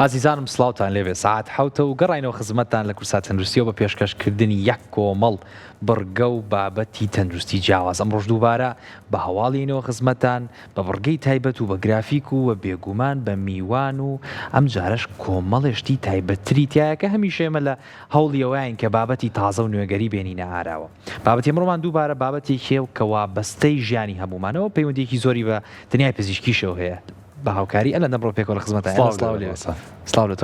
ئازیزانم سڵاوتان لێبێ ساعت حوتە و گەڕینەوە خزمەتتان لە کورسات تەندروستیەوە بە پێشکەشکردنی یەک کۆمەڵ بڕگە و بابەتی تەندروستی جیاواز. ئەم ڕۆژ دووبارە بە هەواڵینەوە خزمەتتان بە بڕگەی تایبەت و بە گرافیک و بە بێگومان بە میوان و ئەم جارش کۆمەڵێشتی تایبەتتری تایە کە هەمیشێمە لە هەوڵیەوەیان کە بابەتی تازە و نوێگەری بێنینە ئاراوە. بابەتی ئەمڕۆمان دووبارە بابەتێکێ کە وابەستەی ژیانی هەمومانەوە پەیوەندێکی زۆری بە دنیای پزیشکیشەوە هەیە. بە هاوکاری ئەلە نەبڕۆ پێکەوە خزمەتە سلااو لە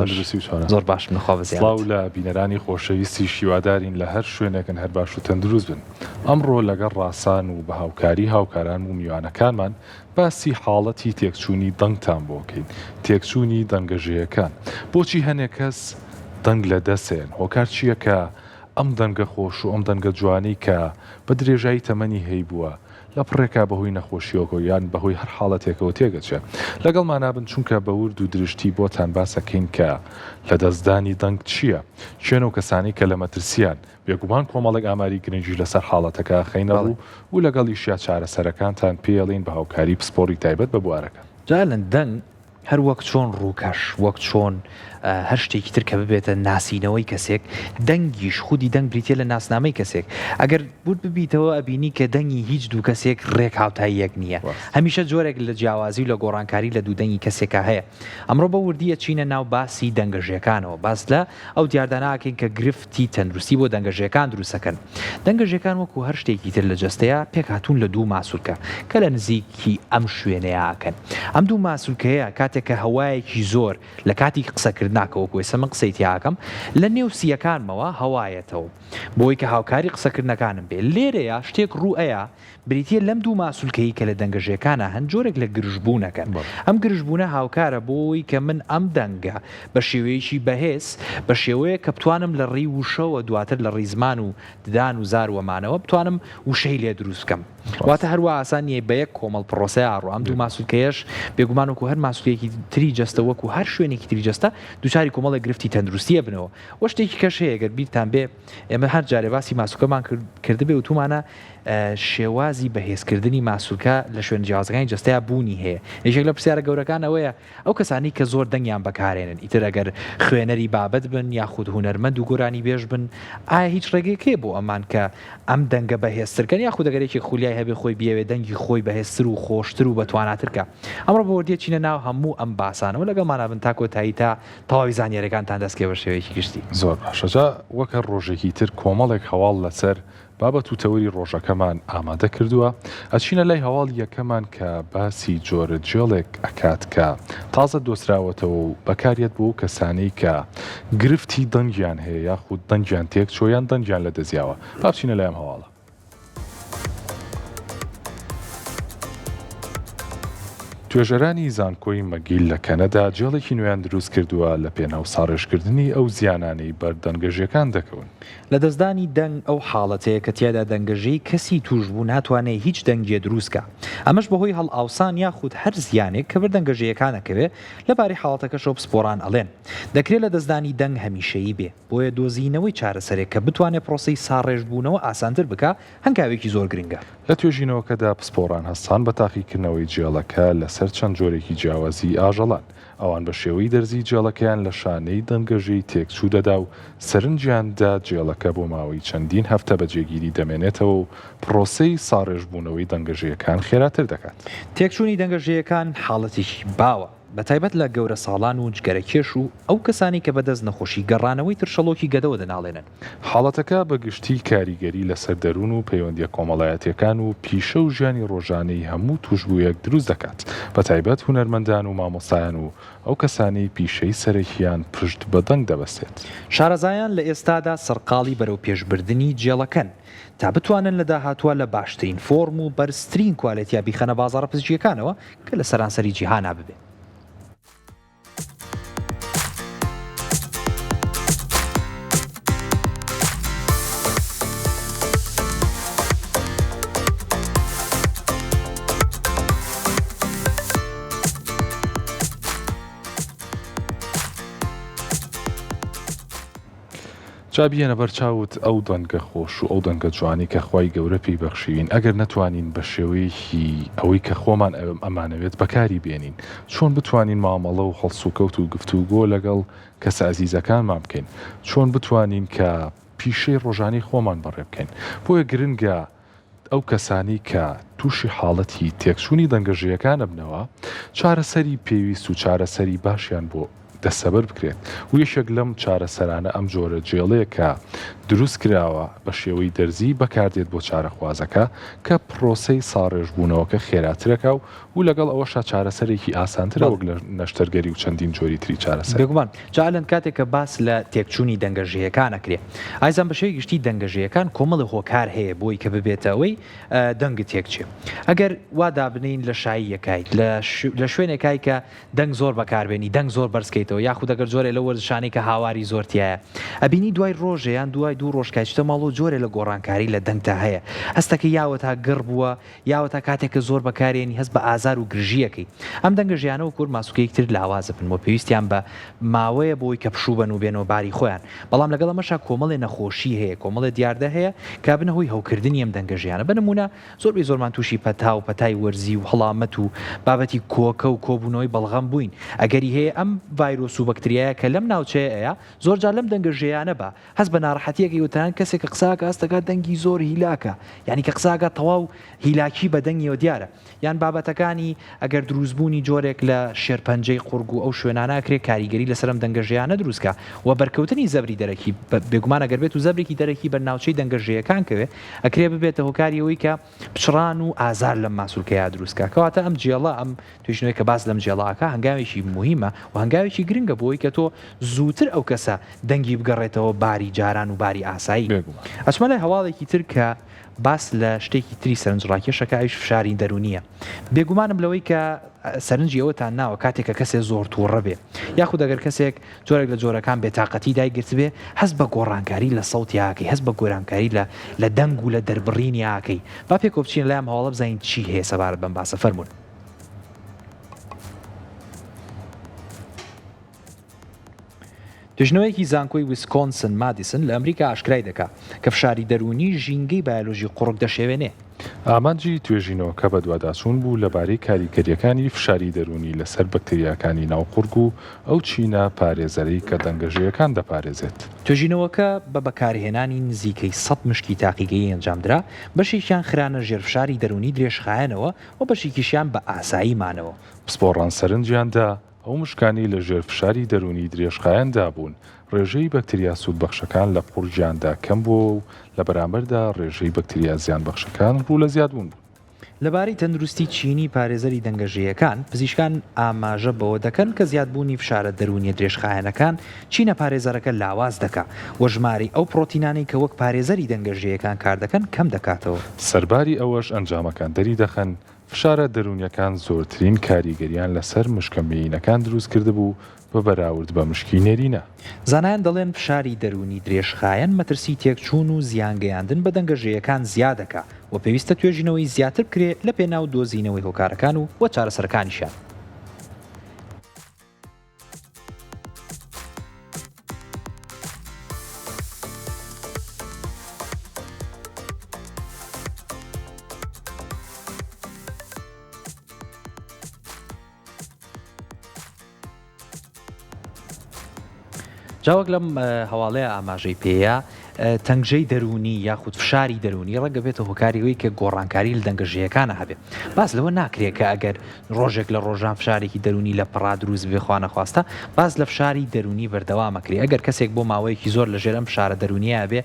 زۆر باش منخوا بەزیاد. سڵاو لە بینەرانی خۆشەویستی شیوادارین لە هەر شوێنێکن هەر باش و تەندروست بن. ئەمڕۆ لەگەڵ ڕاسان و بە هاوکاری هاوکاران و میوانەکانمان باسی حاڵەتی تێکچوونی دەنگتان بۆکەین، تێکچوونی دەنگەژەیەکان. بۆچی هەنێک کەس دەنگ لە دەسێن؟ هۆکار چییە کە ئەم دەنگە خۆش و ئەم دەنگە جوانەی کە بە درێژایی تەمەنی هەی بووە لە پڕێکا بەهۆی نەخۆشیەوە یان بەهۆی هەر حاڵەتێکەوە تێگەچێت. لەگەڵمان نابن چونکە بە ورد و درشتی بۆتان باسەکەین کە لە دەستدانی دەنگ چییە، شوێنە و کەسانی کە لە مەترسیان بێگومان کۆمەڵێک ئاماری گرنگی لەسەر حاڵەتەکە خەینەڕوو و لەگەڵ ئیشیا چارەسەرەکانتان پێڵین بە هاوکاری پسپۆری تایبەت بە بوارەکە. جالن دەنگ هەر وەک چۆن ڕووکەش وەک چۆن هەر شتێکی تر کە ببێتە ناسینەوەی کەسێک، دەنگیش خودی دەنگ بریتێ لە ناسنامەی کەسێک. ئەگەر بود ببیتەوە ئەبینی کە دەنگی هیچ دوو کەسێک ڕێک هاوتایی یەک نییە. هەمیشە جۆرێک لە جیاوازی و لە گۆڕانکاری لە دوو دەنگی کەسێکە هەیە. ئەمڕۆ بە وردیە چینە ناو باسی دەنگەژەکانەوە، باس لە ئەو دیارداناکەین کە گرفتی تەندروستی بۆ دەنگەژەکان دروستەکەن. دەنگەژەکان وەکو هەر شتێکی تر لە جەستەیە پێک هاتوون لە دوو ماسوولکە کە لە نزیکی ئەم شوێنەیەکەن. ئەم دوو ماسوولکەیە کاتێک کە هەوایەکی زۆر لە کاتی قسەکردناکەوەکوی سەمە قسەیتیاکەم لە نێو سیەکانمەوە هەوایەتەوە بۆی کە هاوکاری قسەکردنەکانم بێ. لێرەیە شتێک ڕوئەیە بریتە لەم دوو ماسوولکەی کە لە دەنگەژەکانە هەن جۆرێک لە گرژبوونەکەن. ئەم گرژبوونە هاوکارە بۆی کە من ئەم دەنگە بە شێوەیەکی بەهێز بە شێوەیە کە بتوانم لە ڕێی وشەوە دواتر لە ڕیزمان و ددان و زاروەمانەوە بتوانم وشەی لێ دروستکەم. واتە هەروە ئاسانیە بە یەک کۆمەڵ پرۆسەیە ئاڕۆ. ئەم دوو ماسوولکەیەش بێگومان وەکو هەر ماسوولەیەکی تری جەستە وەکو هەر شوێنێکی تری جەستە دووچاری کۆمەڵی گرفتی تەندروستیە بنەوە. وە شتێکی کەش هەیە گەر بیرتان بێ ئێمە هەر جارێ باسی ماسوولکەمان کردبێ و تومانە شێوازی بەهێزکردنی ماسوولکە لە شوێن جیاوازەکانی جەستەیە بوونی هەیە. یەکێک لە پرسیارە گەورەکانەوەیە ئەو کەسانی کە زۆر دەنگیان بەکارێنن، ئیتر ئەگەر خوێنەری بابەت بن یاخود هونەرمەند و گۆرانی بێژ بن، ئایا هیچ ڕێگەیەکێ بۆ ئەمان کە ئەم دەنگە بەهێزترکەن یاخود ئەگەرێکی خولیای هەبێ خۆی بیاوێ دەنگی خۆی بەهێزتر و خۆشتر و بەتواناترکە. ئەمڕۆ بە وردیە چینە ناو هەموو ئەم باسانەوە لەگەڵمانە بن تا کۆتایی تا تەواوی زانیاریەکانتان دەستکێ بە شێوەیەکی گشتی. زۆر باشەجا وەکە ڕۆژێکی تر کۆمەڵێک هەواڵ لەسەر بابەت و تەوری ڕۆژەکەمان ئامادە کردووە. ئەچینە لای هەواڵ یەکەمان کە باسی جۆرە جێڵێک ئەکات کە تازە دۆسراوەتەوە و بەکارێت بۆ کەسانەی کە گرفتی دەنگیان هەیە یاخود دەنگیان تێک چۆیان دەنگیان لە دەزیاوە. بچینە لایەم هەواڵە. توێژەرانی زانکۆی مەگیل لە کەنەدا جێڵێکی نوێیان دروست کردووە لە پێناو ساڕێژکردنی ئەو زیانانەی بەردەنگەژیەکان دەکەون. لە دەستدانی دەنگ ئەو حاڵەتەیە کە تیادا دەنگەژەی کەسی توش بوو ناتوانێت هیچ دەنگێ دروستکە. ئەمەش بەهۆی هەڵ ئاوسان یاخود هەر زیانێک کە بەردەنگەژەیەکانەکەوێ لەبارەی حاڵەتەکەشەوە پسپۆران ئەڵێن. دەکرێت لە دەستدانی دەنگ هەمیشەیی بێ بۆیە دۆزینەوەی چارەسەرێک کە بتوانێت پرۆسەی ساڕێژبوونەوە ئاسانتر بکە هەنگاوێکی زۆر گرنگە. لە توێژینەوەکەدا پسپۆران هەستان بە تاقیکردنەوەی جێڵەکە لەسەر چەند جۆرێکی جیاوازی ئاژەڵان. ئەوان بە شێوەی دەرزی جێڵەکەیان لە شانەی دەنگەژەی تێکچوو دەدا و سەرنجیاندا جێڵەکە بۆ ماوەی چەندین هەفتە بەجێگیری دەمێنێتەوە و پرۆسەی ساڕێژبوونەوەی دەنگەژەیەکان خێراتر دەکات. تێکچوونی دەنگەژەیەکان حاڵەتێکی باوە بەتایبەت لە گەورە ساڵان و جگەرەکێش و ئەو کەسانی کە بەدەست نەخۆشی گەڕانەوەی ترشەڵۆکی گەدەوە دەناڵێنن. حاڵەتەکە بە گشتی کاریگەری لەسەر دەروون و پەیوەندیە کۆمەڵایەتیەکان و پیشە و ژیانی ڕۆژانەی هەموو توشبوویەک دروست دەکات. بەتایبەت هونەرمەندان و مامۆستایان و ئەو کەسانی پیشەی سەرەکیان پشت بە دەنگ دەبەستێت. شارەزایان لە ئێستادا سەرقاڵی بەرەو پێشبردننی جێڵەکەن تا بتوانن لە داهاتوە لە باشترین فۆرم و بەرزترین کوالێتیا بیخەنە بازاڕە پزیشکیەکانەوە کە لە سەرانسەری جیهانا ببێت. جابیەنە بەرچاوت ئەو دەنگە خۆش و ئەو دەنگە جوانی کە خی گەورە پێی بەخشیوین ئەگەر نەتوانین بە شێوەیەکی ئەوەی کە خۆمان ئەمانەوێت بەکاری بێنین چۆن بتوانین مامەڵە و هەڵسوکەوت و گفتوگۆ لەگەڵ کەسە ئەزیزەکانمان بکەین چۆن بتوانین کە پیشەی ڕۆژانی خۆمان بەڕێ بکەین بۆیە گرنگە ئەو کەسانی کە تووشی حاڵەتی تێکچوونی دەنگەژەیەکانە بنەوە چارەسەری پێویست و چارەسەری باشیان بۆ دەستەبەر بکرێت و یەشێک لەم چارەسەرانە ئەم جۆرە جێڵەیە کە دروست کراوە بە شێوەی دەرزی بەکاردێت بۆ چارەخوازەکە کە پرۆسەی ساڕێژبوونەوەکە خێراترەکە و لەگەڵ ئەوەشا چارەسەرێکی ئاسانترە وەک لە نەشتەرگەری و چەندین جۆری تری چارەسەر بێگومان جالن کاتێک کە باس لە تێکچوونی دەنگەژەیەکانەکرێ ئایزان بەشەی گشتی دەنگەژەیەکان کۆمەڵی هۆکار هەیە بۆی کە ببێتەوەی دەنگت تێکچێ ئەگەر وا دابنین لە شاییەکایت لە شوێنێکای کە دەنگ زۆر بەکاربێنی دەنگ زۆر بەرزکەیتەوە یاخود ئەگەر جۆرێ لە وەرزشانەی کە هاواری زۆرتیایە ئەبینی دوای ڕۆژەیان دوای دوو ڕۆژکایچتە ماڵ و جۆرێ لە گۆڕانکاری لە دەنگتا هەیە هەستەکە یاوە تا گڕ بووە یاوە تا کاتێککە زۆر بەکارێنی هەست بە ئازار و گرژیەکەی ئەم دەنگە ژیانەوە کورد ماسوکەیەکتر لاوازە بن بۆ پێویستیان بە ماوەیە بۆی کە پشوو بن و بێنەوە باری خۆیان بەڵام لەگەڵ ئەمەشا کۆمەڵێ نەخۆشی هەیە کۆمەڵە دیاردە هەیە کا بنەهۆی هەوکردنی ئەم دەنگە ژیانە بنمونە زۆربەی زۆرمان تووشی پەتا و پەتای وەرزی و هەڵامەت و بابەتی کۆکە و کۆبوونەوەی بەڵغەم بووین ئەگەری هەیە ئەم ڤایرۆس و بەکتریایە کە لەم ناوچەیە زۆرجار لەم دەنگە ژیانە بە هەست بە ناڕەحەتیەکەی وتان کەسێک کە قساکە ئەستەکە دەنگی زۆر هیلاکە یعنی کە قساکە تەواو هیلاکی بە دەنگیەوە دیارە یان بابەتەکانی ئەگەر دروستبوونی جۆرێک لە شێرپەنجەی قورگ و ئەو شوێناناکرێ کاریگەری لەسەرم دەنگە ژیانە دروستکە و بەرکەوتنی زەبری دەرەکی بێگومان ئەگەر بێت و زەبرێکی دەرەکی بەر ناوچەی دەنگە ژەیەکان کەوێ ئەکرێ ببێتە هۆکاریەوەی کە پچڕان و ئازار لەم ماسوولکەیە دروستکە کەواتە ئەم جێڵە ئەم توێژنەوەی کە باس لەم جێڵاکە هەنگاوێکی مهمە و هەنگاوێکی گرنگە بۆی کە تۆ زووتر ئەو کەسە دەنگی بگەڕێتەوە باری جاران و باری ئاسایی ئەچمە لە هەواڵێکی تر کە باس لە شتێکی تری سەرنجڕاکێشەکە ئەویش فشاری دەرونیە بێگومانم لەوەی کە سەرنجی ئەوەتان ناوە کاتێکە کەسێک زۆر تووڕە بێ یاخود ئەگەر کەسێک جۆرێک لە جۆرەکان بێتاقەتی دایگرت بێ هەست بە گۆڕانکاری لە سەوتیاکەی هەست بە گۆرانکاری لە دەنگ و لە دەربڕینیاکەی با پێ کۆبچین لەم هەواڵە بزانین چی هەیە سەبارەت بەم باسە فەرمون توێژنەوەیەکی زانکۆی ویسکۆنسن مادیسن لە ئەمریکا ئاشکرای دەکات کە فشاری دەرونی ژینگەی بایۆلۆژی قوڕک دەشێوێنێ ئامانجی توێژینەوەکە بە دوواداچوون بوو لەبارەی کاریگەریەکانی فشاری دەرونی لەسەر بەکتریاکانی ناوقورگ و ئەو چینە پارێزەرەی کە دەنگەژەیەکان دەپارێزێت توێژینەوەکە بە بەکارهێنانی نزیکەی 100 مشکی تاقیگەی ئەنجامدرا بەشێکیان خرانە ژێرفشاری دەرونی درێژخایەنەوە و بەشێکیشیان بە ئاسایی مانەوە پسپۆڕان سەرنجیاندا ئەو مشکانی لە ژێرفشاری دەرونی درێژخایەندا بوون ڕێژەی بەکتریا سوودبەخشەکان لە قورجیاندا کەم بووە و لە بەرامبەردا ڕێژەی بەکتریا زیانبەخشەکان ڕوو لە زیادبوون بوو. لەبارەی تەندروستی چینی پارێزەری دەنگەژەیەکان پزیشکان ئاماژە بەوە دەکەن کە زیادبوونی فشارە دەرونیە درێژخایەنەکان چینە پارێزەرەکە لاواز دەکا و ژماری ئەو پرۆتینانەی کە وەک پارێزەری دەنگەژەیەکان کار دەکەن کەم دەکاتەوە سەرباری ئەوەش ئەنجامەکان دەری دەخەن فشارە دەرونیەکان زۆرترین کاریگەریان لەسەر مشکەمێینەکان دروست کرده بوو بە بەراورد بە مشکی نێرینە. زانایان دەڵێن فشاری دەرونی درێژخایەن مەترسی تێکچوون و زیانگەیاندن بە دەنگەژەیەکان زیادەکە و پێویستە توێژینەوەی زیاتر بکرێت لە پێناو دۆزینەوەی هۆکارەکان و وە چارەسەرەکانیشان. جاوەک لەم هەواڵەیە ئاماژەی پێەیە تەنگژەی دەرونی یاخود فشاری دەرونی ڕەگە بێتە هۆکاریەوەی کە گۆڕانکاری لە دەنگەژەیەکانە هەبێت باس لەوە ناکرێت کە ئەگەر ڕۆژێک لە ڕۆژان فشارێکی دەرونی لە پڕا دروست بێخواانە خواستە باز لە فشاری دەرونی بەردەوامەکرێت ئەگەر کەسێک بۆ ماوەیەکی زۆر لە ژێرم فشارە دەرونیە بێ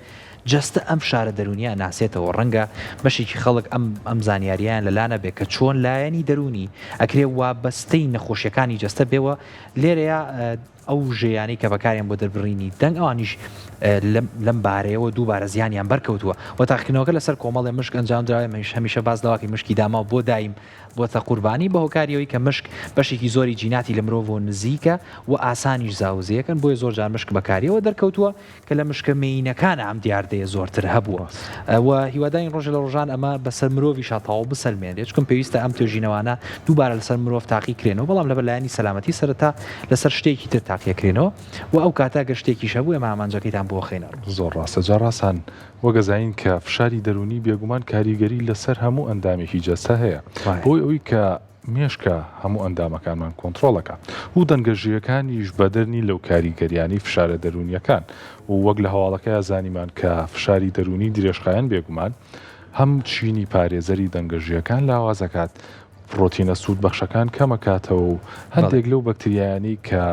جەستە ئەم فشارە دەرونیە ناسێتەوە ڕەنگە بەشێکی خەڵک ئەم زانیاریان لەلانە بێ کە چۆن لایەنی دەرونی ئەکرێ وابەستەی نەخۆشیەکانی جەستە بێەوە لێرەیە ئەو ژەیانی کە بەکاریان بۆ دەربڕینی دەنگ ئەوانیش لەم بارەیەوە دووبارە زیانیان بەرکەوتووە و تاقیکردنەوەکە لەسەر کۆمەڵی مشک ئەنجام درراوە هەمیشە باز داواکی مشکی داما بۆ دایم بۆتە قوربانی بە هۆکاریەوەی کە مشک بەشێکی زۆری جیناتی لە مرۆڤ نزیکە و ئاسانیش زاوزەیەکەن بۆی زۆر جار مشک بەکاریەوە دەرکەوتووە کە لە مشکە مینەکانە ئەم دیاردەیە زۆرتر هەبووە و هیواداین ڕۆژە لە ڕۆژان ئەمە بەسەر مرۆڤی شاتاوە بسەلمێنێت چکم پێویستە ئەم توێژینەوانە دووبارە لەسەر مرۆڤ تاقیکرێنەوە بەڵام لە بەلایانی سەلامەتی سەرەتا لەسەر شتێکی تر تاقی تاقیەکرێنەوە و ئەو کاتا گەشتێکیش هەبوو ئێمە ئامانجەکەیتان بۆ خێنەڕ. زۆر ڕاستە جاڕاستان وەگەزین کە فشاری دەرونی بێگومان کاریگەری لەسەر هەموو ئەندامێکی جەستە هەیە بۆی ئەوەی کە مێشکە هەموو ئەندامەکانمان کۆنتترۆلەکە و دەنگەژیەکانیش بەدەرنی لەو کاریگەریانی فشارە دەرونیەکان و وەک لە هەواڵەکە زانیمان کە فشاری دەرونی درێژخایەن بێگومان هەم چینی پارێزەری دەنگەژیەکان لاوازەکات پرۆتینە سوود بەخشەکان کەمەکاتەوە و هەندێک لەو بەکتریایانی کە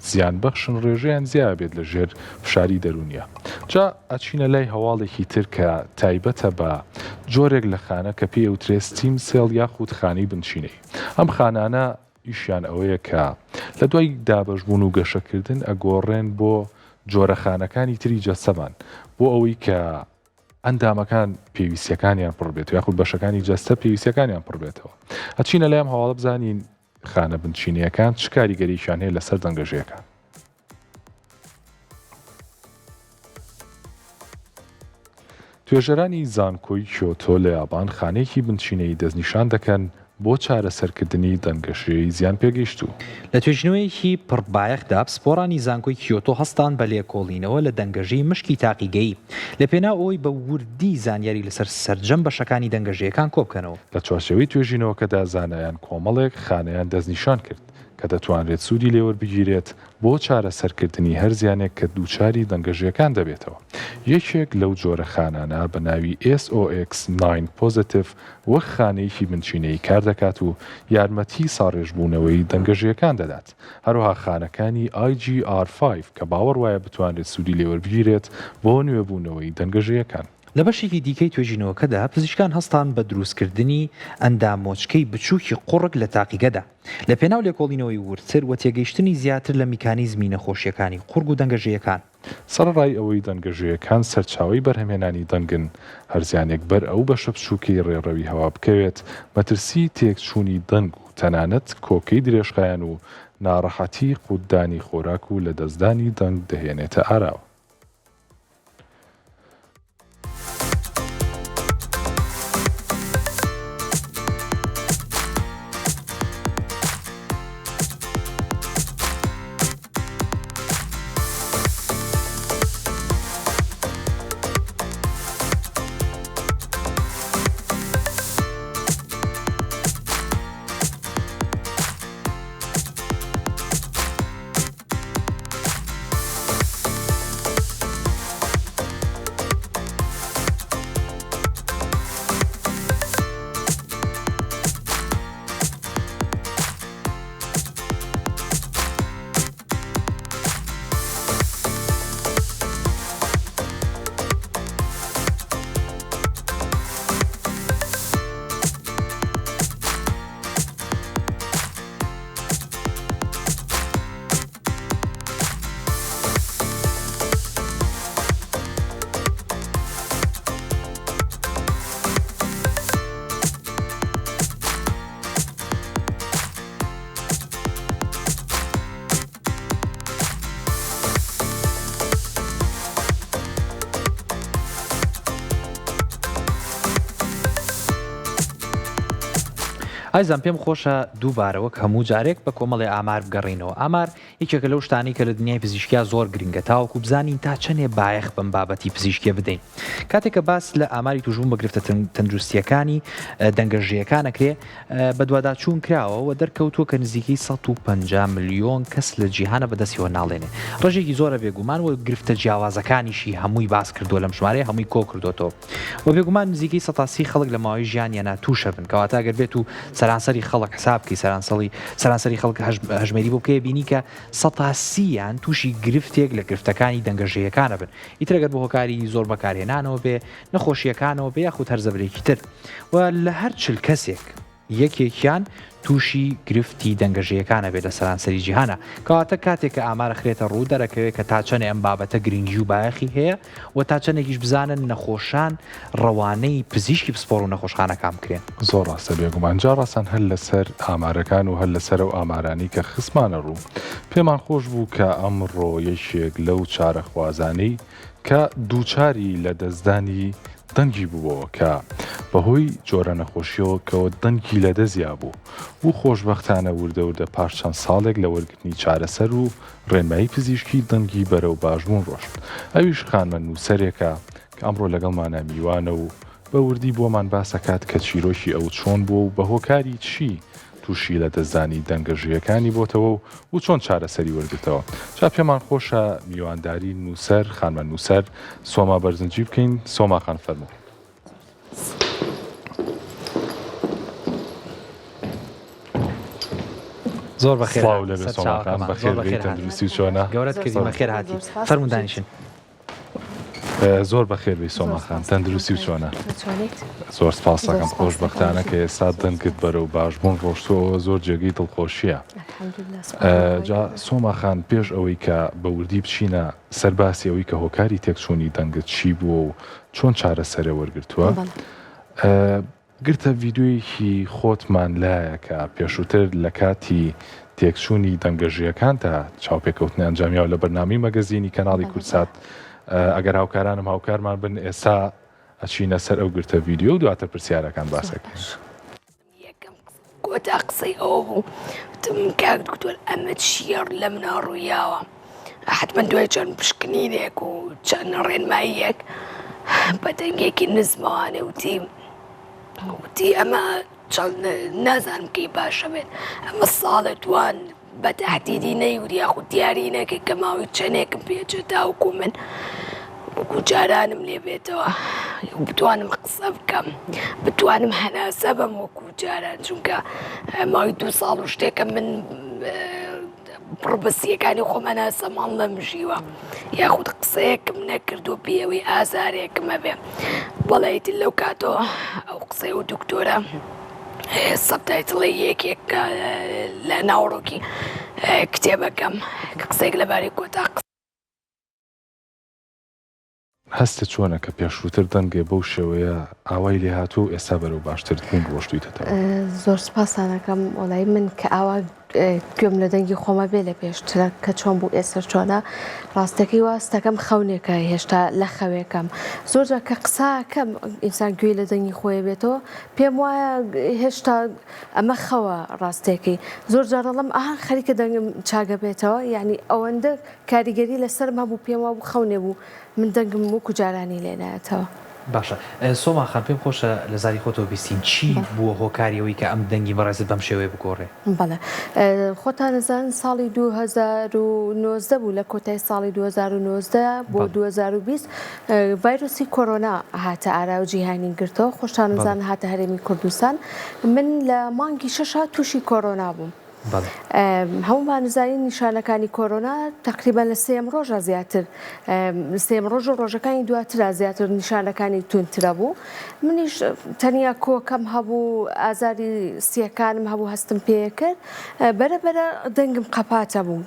زیان بەخشن ڕێژەیان زیاد بێت لە ژێر فشاری دەرونیە. جا ئەچینە لای هەواڵێکی تر کە تایبەتە بە جۆرێک لە خانە کە پێی ئەوترێ ستیم سێڵ یاخود خانەی بنچینەی. ئەم خانانە ئیشیان ئەوەیە کە لە دوای دابەشبوون و گەشەکردن ئەگۆڕێن بۆ جۆرەخانەکانی تری جەستەمان بۆ ئەوەی کە ئەندامەکان پێویستیەکانیان پڕ بێت یاخود بەشەکانی جەستە پێویستیەکانیان پڕ بێتەوە. ئەچینە لەم هەواڵە بزانین خانە بنچینیەکان چ کاریگەریشان هەیە لەسەر دەنگەژیەکان. توێژەرانی زانکۆی کیۆتۆ لە یابان خانەیەکی بنچینەی دەستنیشان دەکەن بۆ چارەسەرکردنی دەنگەشەی زیان پێگەیشتوو. لە توێژنەوەیەکی پڕبایەخدا پسپۆرانی زانکۆی کیۆتۆ هەستان بە لێکۆڵینەوە لە دەنگەژەی مشکی تاقیگەی لە پێناو ئەوی بە وردی زانیاری لەسەر سەرجەم بەشەکانی دەنگەژیەکان کۆبکەنەوە. لە چوارچێوەی توێژینەوەکەدا زانایان کۆمەڵێک خانەیان دەستنیشان کرد کە دەتوانرێت سوودی لێوەربگیرێت بۆ چارەسەرکردنی هەر زیانێک کە دووچاری دەنگەژیەکان دەبێتەوە. یەکێک لەو جۆرە خانانە بە ناوی SOX9 پۆزتیڤ وەک خانەیەکی بنچینەی کار دەکات و یارمەتی ساڕێژبوونەوەی دەنگەژیەکان دەدات. هەروەها خانەکانی IGR5 کە باوەڕ وایە بتوانرێت سوودی لێوەربگیرێت بۆ نوێبوونەوەی دەنگەژیەکان. لە بەشێکی دیکەی توێژینەوەکەدا پزیشکان هەستان بە دروستکردنی ئەندامۆچکەی بچووکی قوڕک لە تاقیگەدا لە پێناو لێکۆڵینەوەی ورتر و تێگەیشتنی زیاتر لە میکانیزمی نەخۆشیەکانی قورگ و دەنگەژیەکان. سەرڕای ئەوەی دەنگەژیەکان سەرچاوی بەرهەمێنانی دەنگن هەرزیانێک بەر ئەو بەشە بچووکەی ڕێڕەوی هەوا بکەوێت مەترسی تێکچوونی دەنگ و تەنانەت کۆکەی درێژخایەن و ناڕەحەتی قوددانی خۆراک و لە دەستدانی دەنگ دەهێنێتە ئاراوە. ئایزان پێم خۆشە دووبارەوەک هەموو جارێک بە کۆمەڵی ئامار بگەڕینەوە. ئامار یەکێکە لەو شتانی کە لە دنیای پزیشکیا زۆر گرنگە تاوەکو بزانین تا چەندێ بایەخ بەم بابەتی پزیشکیە بدەین. کاتێککە باس لە ئاماری توژبوون بە گرفتە تەندروستیەکانی دەنگەژیەکانەکرێ بە دوواداچوون کراوە و دەرکەوتووە کە نزیکەی 150 ملیۆن کەس لە جیهانە بەدەستیەوە ناڵێنێ. ڕێژێکی زۆرە بێگومان و گرفتە جیاوازەکانیشی هەمووی باس کردو لەم ژمارەیە هەمووی کۆ کردوتەوە و بێگومان نزیکەی 130 خەڵک لە ماوەی ژیانیانە تووشە بن کەواتە ئەگەر بێت و سەرانسەری خەڵک حسابکەی سەرانسەری خەڵک هەژمێری بۆ بکەیە بینی کە 130یان تووشی گرفتێک لە گرفتەکانی دەنگەژیەکانە بن. ئیترەگەر بۆ هۆکاری زۆر بەکارهێنانەوە بێ نەخۆشیەکانەوە بێ یاخود هەرزەبرێکی تر و لە هەر چل کەسێک یەکێکیان تووشی گرفتی دەنگەژیەکانە بێت لە سەرانسەری جیهانە کەواتە کاتێک کە ئامارە خرێتە ڕوو دەرەکەوێت کە تا چەنێ ئەم بابەتە گرنگی و بایەخی هەیە و تا چەندێکیش بزانن نەخۆشان ڕەوانەی پزیشکی پسپۆڕ و نەخۆشخانەکان بکرێن. زۆر ڕاستە بێگومان جا ڕاستان هەر لەسەر ئامارەکان و هەر لەسەر و ئامارانی کە خسمانە ڕوو پێمان خۆش بوو کە ئەمڕۆ یەکێک لەو چارەخوازانەی کە دووچاری لە دەستدانی دەنگی بووەوە کە بەهۆی جۆرە نەخۆشیەوە کەەوە دەنگی لە دەزیا بوو و خۆشببختانە وردە پاش چەند ساڵێک لە وەرگرتنی چارەسەر و ڕێنمایی پزیشکی دەنگی بەرەو باشبوون ڕۆشت. ئەویش خانمە نووسەرێکە کە ئەمڕۆ لەگەڵمانە میوانە و بە وردی بۆمان باسەکات کە چیرۆکی ئەو چۆن بووە و بە هۆکاری چی تووشی لە دەستدانی دەنگەژیەکانی بۆتەوە و چۆن چارەسەری وەرگتەوە. جا پێمان خۆشە میوانداری نووسەر خانمە نووسەر سۆما بەرزنجی بکەین. سۆما خان فەرموو. زۆر بەخێر لە سۆماخان بەخێر تەندروستی و چۆنە گەورەت کردی بەخێر هاتی فەرموو دانیشن. زۆر بەخێر بی سۆماخان تەندروستی و چۆنە زۆر سپاس دەکەم خۆشبەختانە کە ئێستا دەنگت بەرەو باشبوون ڕۆشتووەوە زۆر جێگەی دڵخۆشیە. جا سۆماخان پێش ئەوەی کە بە وردی بچینە سەرباسی ئەوەی کە هۆکاری تێکچوونی دەنگت چی بووە و چۆن چارەسەرە وەرگرتووە گرتە ڤیددیویەکی خۆتمان لایە کە پێشووتر لە کاتی تێکچوونی دەنگەژیەکانتە چاوپێکەوتنی ئەنجامیاوە لە بەرنامی مەگەزینی کەناڵی کورسات ئەگەر هاوکارانم هاوکارمان بن ئێستا ئەچینە سەر ئەو گرتە ڤیددیۆ و دواتر پرسیارەکان باسەکەین. گۆتا قسەی ئەوە بوو کاک دکتۆر ئەمە چیەڕ لە منە ڕوویاوە حتمما دوای چەند پشکنینێک و چەند ڕێنماییەک بە دەنگێکی نزمەوانێ وتی ئەمە نازانم کەی باشە بێت ئەمە ساڵە دوان بە تەحدیدی نەیوری یاخود دیاری نەکە کە ماوەی چەندێکم پێچێتا وەکو من وەکو جارانم لێ بێتەوە بتوانم قسە بکەم بتوانم هەناسە بەم وەکو جاران چونکە ماوەی 2 ساڵ و شتێکە من پڕبەسیەکانی خۆم هەناسەمان لەم ژیوە یاخود قسەیەکم نەکردو پێوەی ئازارێکمە بێ بەڵێیتی لەو کاتەوە ئەو قسەی و دکتۆرە سەبتایتڵی یەکێک لە ناوڕۆکی کتێبەکەم کە قسێک لەبارەی کۆتا هەستە چۆنە کە پێشووتر دەنگێ بەو شێوەیە ئاوای لێ هاتوو ئێستا بەرەو باشتر بوون ڕۆشتویتەوە. زۆر سپاسانەکەم وەڵای من کە ئاوا گوێم لە دەنگی خۆمە بێ لە پێشترە کە چۆن بوو ئێستا چۆنە ڕاستەکەی واستەکەم خەونێکە هێشتا لە خەوێکم زۆرجار کە قساکەم ئینسان گوێ لە دەنگی خۆی بێتەوە پێم وایە هێشتا ئەمە خەوە ڕاستێکی زۆر جارەڵم ئاهان خەریکە دەنگم چاگە بێتەوە یعنی ئەوەندە کاریگەری لەسەر مەبوو پێم وا بوو خەونێ بوو من دەنگم وەکو جارانی لێنایەتەوە. باشە سۆماخان پێم خۆشە لە زاری خۆتەوە بیستین چی بووە هۆکاریەوەی کە ئەم دەنگی بەڕێزت بەم شێوەیە بگۆڕێ؟ بەڵێ خۆتان نەزان ساڵی 2019 بوو لە کۆتای ساڵی 2019 بۆ 2020 ڤایرۆسی کۆرۆنا هاتە ئاراوە جیهانی گرتەوە خۆشتان نەزان هاتە هەرێمی کوردستان من لە مانگی 6 تووشی کۆرۆنا بووم. هەمومان نزانین نیشانەکانی کۆرۆنا تقریبان لە 3 ڕۆژە زیاتر 3 ڕۆژ و ڕۆژەکانی دواترا زیاتر نیشانەکانی تونترە بوو منیش تەنیا کۆکەم هەبوو ئازاری سیەکانم هەبوو هەستم پێ کرد بەرەبەرە دەنگم قەپاتە بوو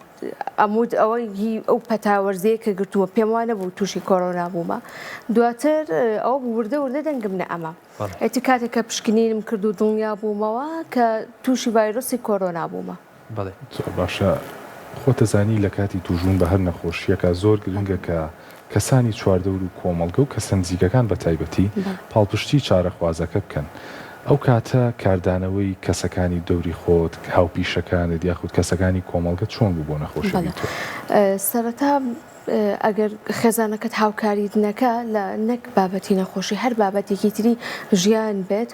ئەمود ئەوەی ئەو پەتاوەرزەیە کە گرتووە پێم وانە بوو تووشی کۆرۆنا بوومە دواتر ئەو وردە دەنگم نە ئەمە ئەتی کاتێک کە پشکنینم کرد و دڵنیا بوومەوە کە تووشی ڤایرۆسی کۆرۆنا بوومە. بەڵێ باشە خۆتەزانی لە کاتی توژون بە هەر نەخۆشیەکە زۆر گرنگە کە کەسانی چواردەور و کۆمەڵگە و کەسە نزیکەکان بە تایبەتی پاڵپشتی چارەخوازەکە بکەن. ئەو کاتە کاردانەوەی کەسەکانی دەوری خۆت هاوپیشەکانت یاخود کەسەکانی کۆمەڵگە چۆن بوو بۆ نەخۆشی سەرەتا ئەگەر خێزانەکەت هاوکاریت نەکە لە نەک بابەتی نەخۆشی هەر بابەتێکی تری ژیان بێت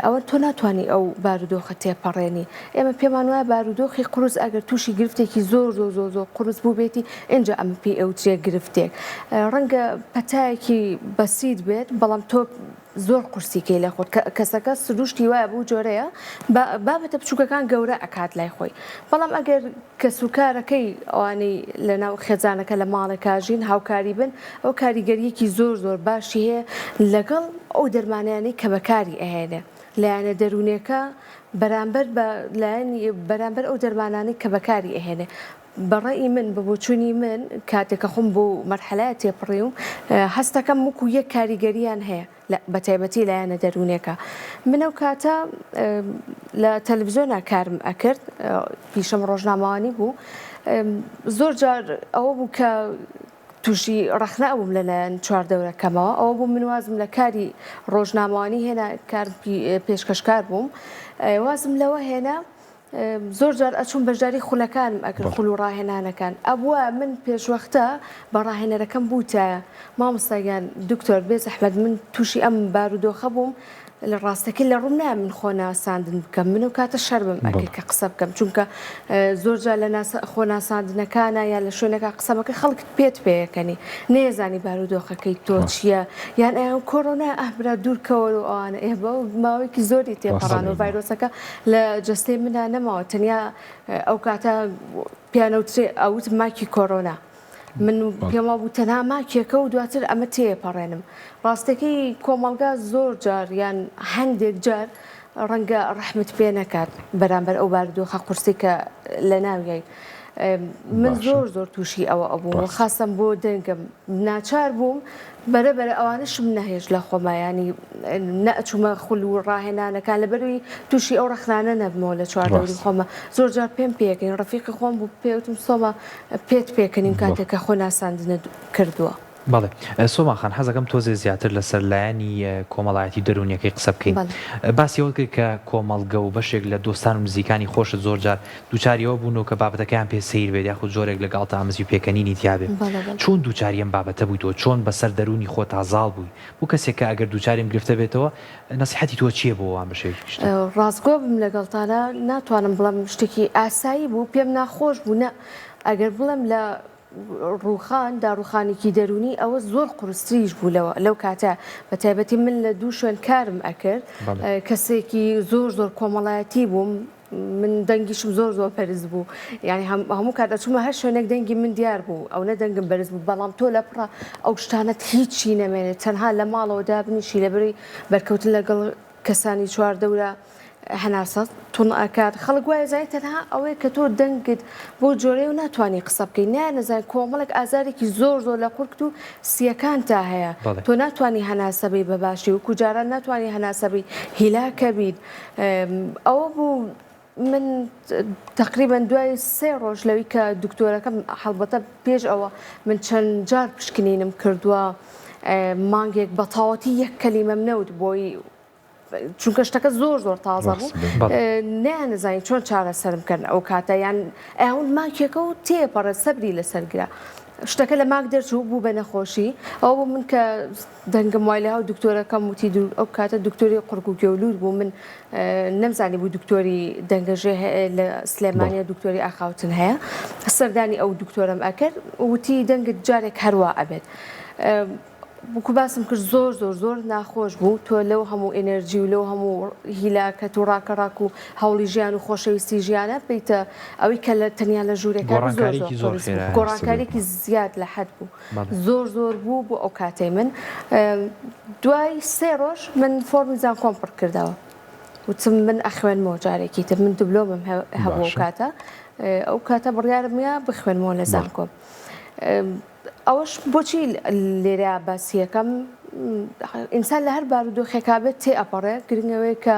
ئەوە تۆ ناتوانانی ئەو بارودۆخە تێپەڕێنی ئێمە پێمان وایە بارودۆخی قورس ئەگەر تووشی گرفتێکی زۆر قورس بوو بێتی اینجا ئەمە پێ ئەوچێ گرفتێک ڕەنگە پەتایەکی بەسیت بێت بەڵام تۆ زۆر قورسیکەی لە خۆت کەسەکە سروشتی وایە بوو جۆرەیە بابەتە بچووکەکان گەورە ئەکات لای خۆی بەڵام ئەگەر کە سوکارەکەی ئەوانەی لەناو خێزانەکە لە ماڵێکاژین هاوکاری بن ئەو کاریگەریەکی زۆر باشی هەیە لەگەڵ ئەو دەرمانیانی کە بەکاری ئەهێنێ لایەنە دەرونیەکە بەرامبەر ئەو دەرمانانی کە بەکاری ئەهێنێ بەڕێی من بە بۆچوونی من کاتێکە خۆم بۆ مەرحەلای تێپڕیم هەستەکەم وەکو یەک کاریگەریان هەیە بە تایبەتی لایەنە دەرونیەکە من ئەو کاتە لە تەلەڤیزیۆنا کارم ئەکرد پیشەم ڕۆژنامەوانی بوو زۆر جار ئەوە بوو کە تووشی ڕخنا بووم لەلایەن چواردەورەکەمەوە ئەوە بوو من وازم لە کاری ڕۆژنامەوانی هێنا کار پێشکەشکار بووم وازم لەوە هێنا زۆر جار ئەچوون بەشداری خولەکانم ئەکرد خول و ڕاهێنانەکان ئەبووە من پێشوەختە بە ڕاهێنەرەکەم بووتایە مامۆستاگیان دکتۆر بێزەحمەد من تووشی ئەم بارودۆخە بووم لە ڕاستەکە لە ڕوون نام من خۆ ناساندن بکەم من و کاتە شەرمم ئەکرد کە قسە بکەم چونکە زۆر جار لە خۆ ناساندنەکانە یا لە شوێنەکە قسەمەکە خەڵکت پێت پێیەکەنی نێزانی بارودۆخەکەی تۆ چییە یان ئەو کۆرۆنا ئەهبرا دوورکەوە و ئەوانە ئێبە و ماوەیەکی زۆری تێپەڕان و ڤایرۆسەکە لە جەستەی منە نەماوە تەنیا ئەو کاتە پیانەوترێ ئەوت ماکی کۆرۆنا من پێما بوو تەنها ماکێکە و دواتر ئەمە تێپەڕێنم ڕاستەکەی کۆمەڵگا زۆر جار یان هەندێک جار ڕەنگە ڕەحمت پێ نەکات بەرامبەر ئەو بارودۆخە قورسی کە لە ناویای من زۆر تووشی ئەوە ئەبووم خاستم بۆ دەنگم ناچار بووم بەرەبەر ئەوانشم نەهێش لە خۆمایانی نەچوومە خول و ڕاهێنانەکان لە بەروی تووشی ئەو ڕەخنانە نەبمەوە لە چواردەوری خۆمە زۆر جار پێم پێکەین ڕەفیقی خۆم بوو پێوتم سۆمە پێت پێکەنیم کاتێکە خۆ ناساندنە کردووە. بەڵێ سۆما خان حەزەکەم تۆزێ زیاتر لەسەر لایەنی کۆمەڵایەتی دەرونیەکەی قسە بکەین باسیەوە کرد کە کۆمەڵگە و بەشێک لە دۆستان و نزیکانی خۆشت زۆر جار دووچاریەوە بوون و کە بابەتەکەیان پێ سیر بێت یاخود جۆرێک لەگەڵ ئامەزی و پێکەنینی تیابێ چۆن دووچاریەم بابەتە بوویتەوە چۆن بەسەر دەرونی خۆ تازاڵ بووی بوو کەسێک کە ئەگەر دووچاریم گرفتە بێتەوە نەسیحەتی تۆ چییە بۆ وان بشێت ڕاستگۆ بم لەگەڵتانە ناتوانم بڵم شتێکی ئاسایی بوو پێم ناخۆش بوو نە ئەگەر بڵم لە ڕووخان داڕوخانێکی دەرونی ئەوە زۆر قورستریش بوو لەو کاتە بە تایبەتی من لە دوو شوێن کارم ئەکرد کەسێکی زۆر کۆمەڵایەتی بووم من دەنگیشم زۆر پەرز بوو یعنی هەموو کات دەچوومە هەر شوێنێک دەنگی من دیار بوو ئەو نە دەنگم بەرز بوو بەڵام تۆ لە پڕە ئەو شتانەت هیچی نەمێنێت تەنها لە ماڵەوە دابنیشی لەبەری بەرکەوتن لەگەڵ کەسانی چواردەورە هەناسە تون ئاکات خەڵک وایە زای تەنها ئەوەیە کە تۆ دەنگت بۆ جۆرەیە و ناتوانانی قسە بکەین نانەزای کۆمەڵک ئازارێکی زۆر لە قورکت و سیەکان تا هەیە تۆ ناتوانانی هەناسەبی بەباشی و کوجاران ناتوانانی هەناسەبی هیلاکە بیت ئەوە بوو من تقریبا دوای 3 ڕۆژ لەوی کە دکتۆرەکەم هەڵبەتە پێش ئەوە من چەند جار پشکنینم کردووە مانگێک بە تاوەتی یەک کەلیمەم نەوت بۆی چونکە شتەکە زۆر تازە بوو نانەزانین چۆن چارەسەرم کردن ئەو کاتە یان ئەون ماکێکە و تێپەڕێ سەبری لەسەرگرا شتەکە لە ماک دەرچوو بوو بە نەخۆشی ئەو بوو من کە دەنگم وای لە دکتۆرەکەم وتی ئەو کاتە دکتۆری قورگ و گەولور بوو من نەمزانی بوو دکتۆری دەنگەژێ لە سلێمانیا دکتۆری ئاخاوتن هەیە سەردانی ئەو دکتۆرم ئەکرد وتی دەنگت جارێک هەروە ئەبێت بووکو باسم کرد زۆر ناخۆش بوو تۆ لەو هەموو ئێنەرژی و لەو هەموو هیلاکەت و ڕاکەڕاک و هەوڵی ژیان و خۆشەویستی ژیانە بیتە ئەوەی کە لە تەنیا لە ژوورێکە گۆڕانکاریکی زیاد لە حەد بوو زۆر بوو بۆ ئەو کاتەی من دوای 3 ڕۆژ من فۆرمی زانکۆم پڕ کردەوە وتم من ئەخوێنمەوە جارێکی تر من دبلۆمم هەبوو کاتە ئەو کاتە بڕیارمە بخوێنمەوە لە زانکۆم ئەوەش بۆچی لێرە باسیەکەم ئینسان لە هەر بارودۆخێکا بێت تێ ئەپەڕێ گرنگەوەی کە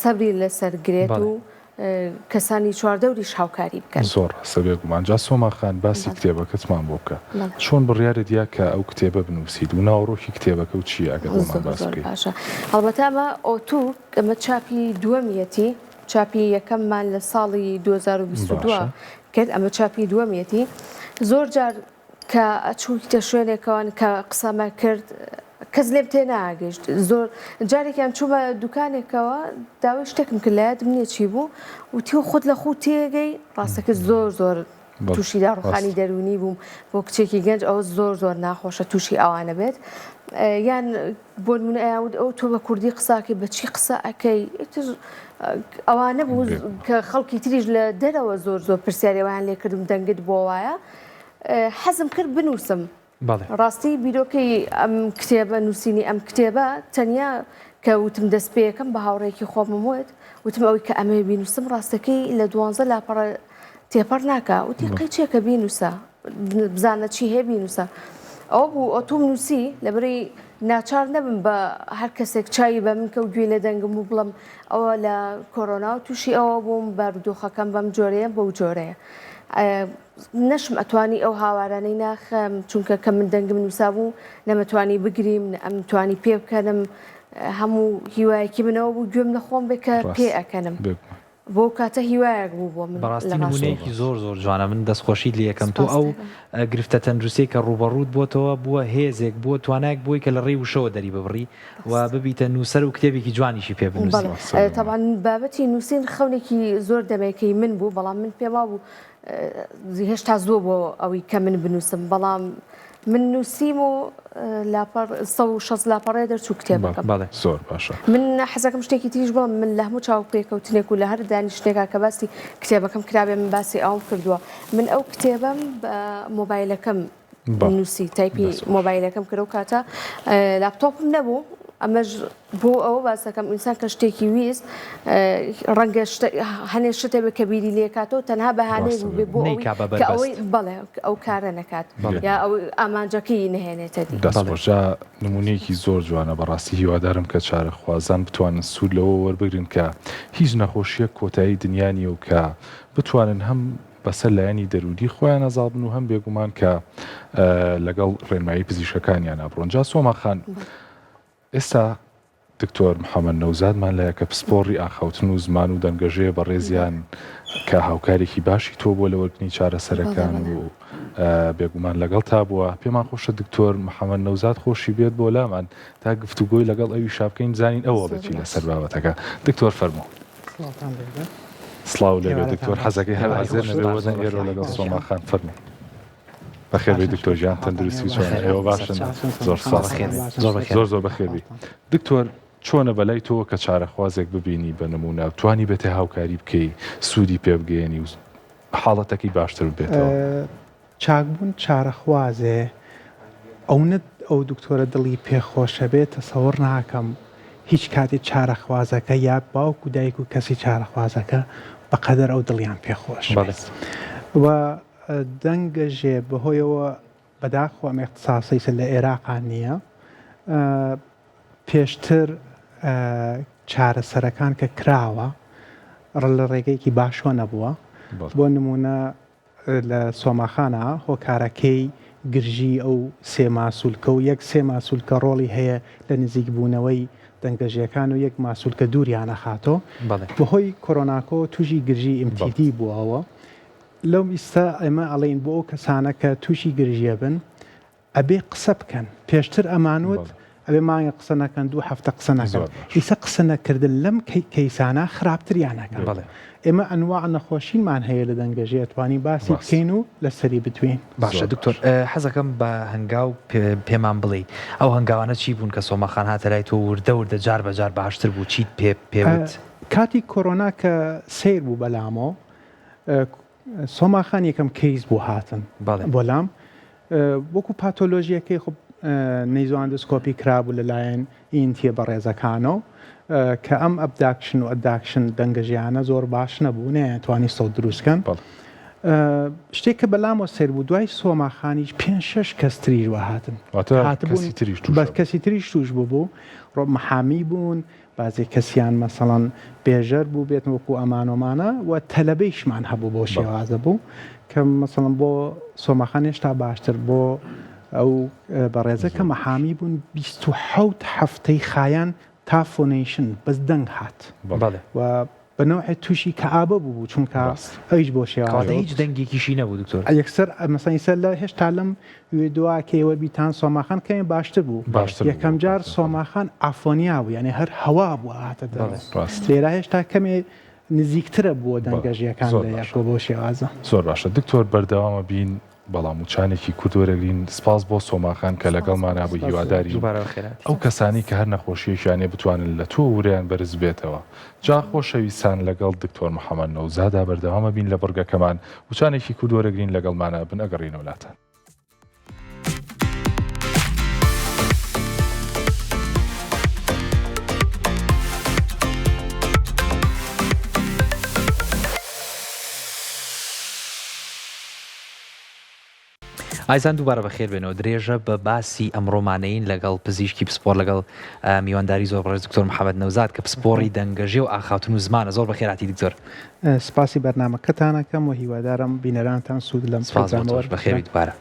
سەبری لەسەرگرێت و کەسانی چواردەوریش هاوکاری بکەن زۆر سەبێ گومانجا سۆما خان باسی کتێبەکەتمان بۆ بکە چۆن بڕیارە دیا کە ئەو کتێبە بنووسیت و ناوڕۆکی کتێبەکە و چی ئەگەر بۆمان باس بکەیت هەڵبەتە ئەمە ئۆتو ئەمە چاپی دووەمیەتی چاپی یەکەممان لە ساڵی 2022 کرد ئەمە چاپی دووەمیەتی زۆر جار کە ئەچوویتە شوێنێکەوەن کە قسەمە کرد کەس لێم تێ ناگەشت زۆر جارێکیان چوومە دوکانێکەوە داوای شتێکم کرد لایەت منێ چی بوو وتی خۆت لە خۆ تێگەی ڕاستەکە زۆر تووشی داڕوخانی دەرونی بووم بۆ کچێکی گەنج ئەوە زۆر ناخۆشە تووشی ئەوانە بێت یان بۆ نمونە ئەوت ئەو تۆ بە کوردی قساکەی بە چی قسە ئەەکەی ئەوانە بوو کە خەڵکی تریش لە دەرەوە زۆر پرسیارەوەیان لێ کردم دەنگت بۆ وایە حەزم کرد بنووسم ڕاستی بیرۆکەی ئەم کتێبە نووسینی ئەم کتێبە تەنیا کە وتم دەست پێیەکەم بە هاوڕێکی خۆمم وت وتم ئەوەی کە ئەمێ بینووسم ڕاستەکەی لە 12 لاپەڕە تێپەڕ ناکە وتی قەیچێکە بینووسە بزانە چی هەیە بینووسە ئەوە بوو ئۆتۆم نووسی لەبەری ناچار نەبم بە هەر کەسێک چایی بە من کە و گوێ لە دەنگم و بڵم ئەوە لە کۆرۆنا و تووشی ئەوە بووم بارودۆخەکەم بەم جۆرەیە بەو جۆرەیە. نەشم ئەتوانی ئەو هاوارانەی ناخەم چونکە کە من دەنگم نووسا بوو نەمەتوانی بگریم ئەمتوانی پێ بکەنم هەموو هیوایەکی منەوە بوو گوێم نەخۆم بێ کە پێ ئەەکەنم. بۆ کاتە هیوایەک بوو بۆ من بەڕاستی نمونەیەکی زۆر زۆر جوانە من دەستخۆشیت لە یەکەم تۆ ئەو گرفتە تەندروستی کە ڕوبەڕوود بۆتەوە بووە هێزێک بووە توانایك بووی کە لە ڕێی وشەوە دەری ببڕی و ببیتە نووسەر و کتێبێکی جوانیشی پێ بنووسی. تەبان بابەتی نووسین خەونێکی زۆر دەمێکەی من بوو بەڵام من پێما بوو هێشتا زۆر بۆ ئەوەی کە من بنووسم بەڵام من نووسیم و لاپەر 160 لاپەڕێ دەرچوو کتێبەکەم. زۆر باشە. من حەزەکەم شتێکی تریش بڵم من لە هەموو چاوپێکەوتنێک و لە هەر دانیشتێکا کە باسی کتێبەکەم کرابێ من باسی ئەوم کردووە من ئەو کتێبەم بە مۆبایلەکەم نووسی تایپی مۆبایلەکەم کرد و کاتە لاپتۆپم نەبوو ئەمەش بۆ ئەوە باسەکەم ئینسان کە شتێکی ویست ڕەنگە هەنێ شتێ بە کەبیری لێکاتەوە تەنها بەهانەی بۆ ئەوەی بەڵێ ئەو کارە نەکات یا ئەو ئامانجەکەی نهێنێتە دی. دەستخۆشە نمونەیەکی زۆر جوانە بەڕاستی هیوادارم کە چارەخوازان بتوانن سوود لەوە وەربگرن کە هیچ نەخۆشیە کۆتایی دنیانی و کە بتوانن هەم بەسەر لایەنی دەرودی خۆیان نەزابن و هەم بێگومان کە لەگەڵ ڕێنمایی پزیشکەکانیان ئابڕۆنجا سۆماخان ئێستا دکتۆر محەممەد نەوزادمان لایە کە پسپۆڕی ئاخەوتن و زمان و دەنگەژەیە بە ڕێزیان کە هاوکارێکی باشی تۆ بۆ لە وەرگنی چارەسەرەکان و بێگومان لەگەڵ تا بووە پێمان خۆشە دکتۆر محەممەد نەوزاد خۆشی بێت بۆ لامان تا گفتوگۆی لەگەڵ ئەوی شابکەین زانین ئەوە بچی لەسەر بابەتەکە. دکتۆر فەرموو. سڵاو لێبێت دکتۆر حەزەکەی هەر ئازێر نەبێ ئێرە لەگەڵ سۆماخان فەرموو. بەخێربێ دکتۆر ژیان تەندروستی چۆنە ئێوە باشن زۆر زۆر بەخێربی. دکتۆر چۆنە بەلای تۆ کە چارەخوازێک ببینی بە نمونە توانی بێتێ هاوکاری بکەی سوودی پێ بگەێنی و حاڵەتەکەی باشتر بێتەوە؟ چاکبوون چارەخوازێ ئەو دکتۆرە دڵی پێخۆشە بێت تەسەوڕ ناکەم هیچ کاتی چارەخوازەکە یا باوک و دایک و کەسی چارەخوازەکە بەقەدەر ئەو دڵیان پێخۆش و دەنگەژێ بەهۆیەوە بەداخۆ ئەم اختصاصی لە عێراقان نییە پێشتر چارەسەرەکان کە کراوە لە ڕێگەیەکی باشۆ نەبووە بۆ نمونە لە سۆماخانە هۆکارەکەی گرژی ئەو سێ ماسوولکە و یەک سێ ماسوولکە ڕۆڵی هەیە لە نزیکبوونەوەی دەنگەژیەکان و یەک ماسوولکە دووریانە خاتۆ بەهۆی کۆرۆناکۆ تووشی گرژی ئیمتیدی بووەوە لەو ئیستا ئێمە ئەڵێن بۆ ئەو کەسانە کە تووشی گرژیە بن ئەبێ قسە بکەن پێشتر ئەمانوت ئەبێ مانگە قسە نەکەن 2 هەفتە قسە نەکەن ئیسە قسە نەکردن لەم کەیسانە خراپتریانەکەن ئێمە ئەنواع نەخۆشیمان هەیە لە دەنگەژێ توانی باسی بکەین و لەسەری بتوین. باشە دکتۆر حەزەکەم بە هەنگاو پێمان بڵێ ئەو هەنگاوانە چی بوون کە سۆماخان هاتە لای تۆ وردە وردە جار بەجار باشتر بوو چیت پێوت؟ کاتی کۆرۆنا کە سیر بوو بەلامۆ سۆماخان یەکەم کەیس بوو هاتن بۆلام وەکو پاتۆلۆژیەکەی خب نەیزۆئەندۆسکۆپی کرابوو لەلایەن ئینتیە بەڕێزەکانەوە کە ئەم ئەبداکشن و ئەداکشن دەنگەژیانە زۆر باش نەبوو نەیەتوانی سەوت دروستکەن شتێک کە بەلامۆ سەر بوو دوای سۆماخانیش 5-6 کەس تریژوە هاتن کەسی تریش توش بوو محامی بوون بازی کەسیان مەسەڵەن بێژەر بوو بێت وەکو ئەمانۆمانە و تەلەبەیشمان هەبوو بۆ شێوازە بوو کە مەسەڵەن بۆ سۆماخان هێشتا باشتر بۆ ئەو بەڕێزە کە مەحامی بوون 27 هەفتەی خایان تا فۆنیشن بەس دەنگ هات و بەنەوەی تووشی کەعابە بوو چونکە ئەویش بۆ شێوازە هیچ دەنگێکیشی نەبوو دکتۆر یەکسەر مەسەڵەن لە هێشتا لەم دوواکەوە بیتان سۆماخان کەمێ باشتر بوو یەکەم جار سۆماخان ئافۆنیا بوو یعنی هەر هەوا بووە هاتە لێرە هێشتا کەمێ نزیکترە بووە دەنگەژیەکان لە یەکۆ بۆ شێوازە. زۆر باشە دکتۆر بەردەوامە بین بەڵام وچانێکی کورتوەرەگرین سپاس بۆ سۆماخان کە لەگەڵمانە بوو هیواداری ئەو کەسانی کە هەر نەخۆشیەشیانێ بتوانن لە تۆ وریان بەرز بێتەوە جا خۆشەویستان لەگەڵ دکتۆر محەممەد نەوزادا بەردەوامە بین لە بڕگەکەمان وچانێکی کورتوەرەگرین لەگەڵمانە بن ئەگەڕینە وڵاتان. ئایزان دووبارە بەخێر بێنەوە درێژە بە باسی ئەمڕۆمانەین لەگەڵ پزیشکی پسپۆر لەگەڵ میوانداری زۆر بەڕێز دکتۆر محەممەد نەوزاد کە پسپۆڕی دەنگەژێ و ئاخاوتن و زمانە زۆر بەخێراتی دکتۆر. سپاسی بەرنامەکەتانەکەم و هیوادارم بینەرانتان سوود لەم سپاسەوە بەخێوی دووبارە.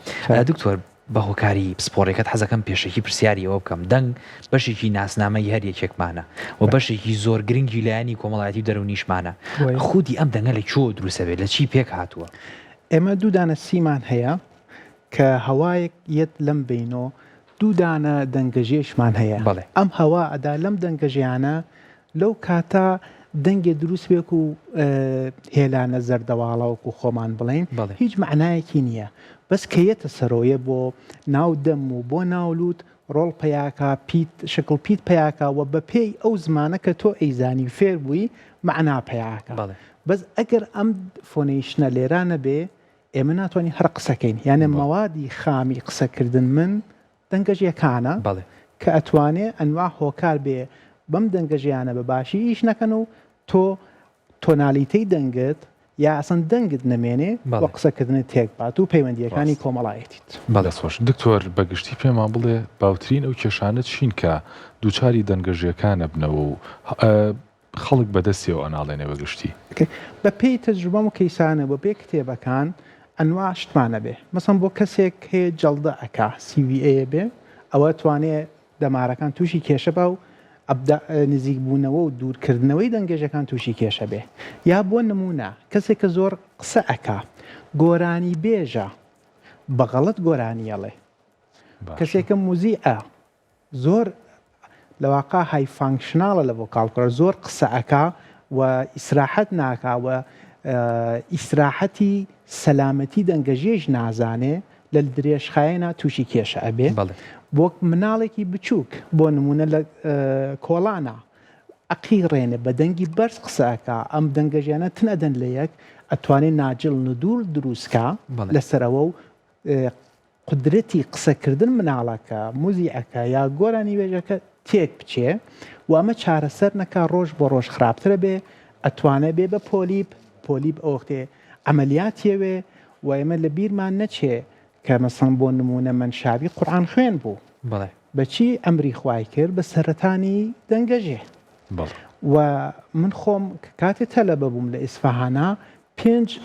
دکتۆر بە هۆکاری پسپۆڕێکەکەت حەزەکەم پێشێکی پرسیاری ئەوە بکەم دەنگ بەشێکی ناسنامەی هەر یەکێکمانە و بەشێکی زۆر گرنگی لایەنی کۆمەڵایەتی و دەرونیشمانە. خودی ئەم دەنگە لە چۆ دروستە بێت لە چی پێک هاتووە؟ ئێمە دوودانە سیمان هەیە کە هەوایەک یەت لەم بینەوە دوودانە دەنگەژێشمان هەیە. ئەم هەوا ئەدا لەم دەنگەژیانە لەو کاتە دەنگێ دروست بێک و هێلانە زەردەواڵەوەکو خۆمان بڵین هیچ معنایەکی نییە بەس کەیەتە سەرۆیە بۆ ناو دەم و بۆ ناولوت ڕۆڵ پیاکە شکل پیت پیاکەوە بە پێی ئەو زمانە کە تۆ ئەیزانی فێر بووی معنا پیاکە بەس ئەگەر ئەم فۆنیشنە لێرانە بێ ئێمە ناتوانین هەر قسەکەین یانە مەوادی خامی قسەکردن من دەنگەژیەکانە کە ئەتوانێ ئەنوا هۆکار بێ بەم دەنگەژیانە بە باشی ئیش نەکەن و تۆ تۆنالیتەی دەنگت یا ئەسەن دەنگت نەمێنێ بە قسەکردنی تێکبات و پەیوەندیەکانی کۆمەڵایەتیت. بەدەستخۆش دکتۆر بەگشتی پێمان بڵێ باوترین ئەو کێشانە چین کە دووچاری دەنگەژیەکانە بنەوە و خەڵک بەدەستیەوە ئەناڵێنێ بەگشتی بە پێی تەجروبەم و کەیسانە بە پێی کتێبەکان ئەنوا شتمانە بێ مەسەڵەن بۆ کەسێک هەیە جەڵدە ئەکا CVA بێ ئەوە توانێت دەمارەکان تووشی کێشە بە و نزیک بوونەوە و دوورکردنەوەی دەنگێژەکان تووشی کێشە بێ یا بۆ نمونە کەسێک کە زۆر قسە ئەکا گۆرانی بێژە بەغەڵت گۆرانیەڵێ کەسێکە موزیئە زۆر لەواقع های فانکشناڵە لە بۆ کاڵکۆر زۆر قسە ئەکا و ئیسراحەت ناکا و ئیسراحەتی سەلامەتی دەنگەژێژ نازانێ لە درێژخایەنە تووشی کێشە ئەبێ بۆ مناڵێکی بچووک بۆ نمونە لە کۆڵانە ئەقیڕێنێ بە دەنگی بەرز قسەکە ئەم دەنگەژیانە تنەدەن لە یەک ئەتوانێت ناجل ندور دروستکە لەسەرەوە و قدرەتی قسەکردن مناڵەکە موزیعەکە یا گۆرانی وێژەکە تێک بچێ و ئەمە چارەسەر نەکا ڕۆژ بۆ ڕۆژ خراپترە بێ ئەتوانێت بێ بە پۆلیب ئەوختێ ئەمەلیاتیەوێ و ئێمە لە بیرمان نەچێ کە مەسەڵەن بۆ نمونە منشاوی قورئان خوێن بوو بەچی ئەمری خوای کرد بە سەرەتانی دەنگەژێ و من خۆم کاتێ تەلەبە بووم لە ئیسفاهانە 5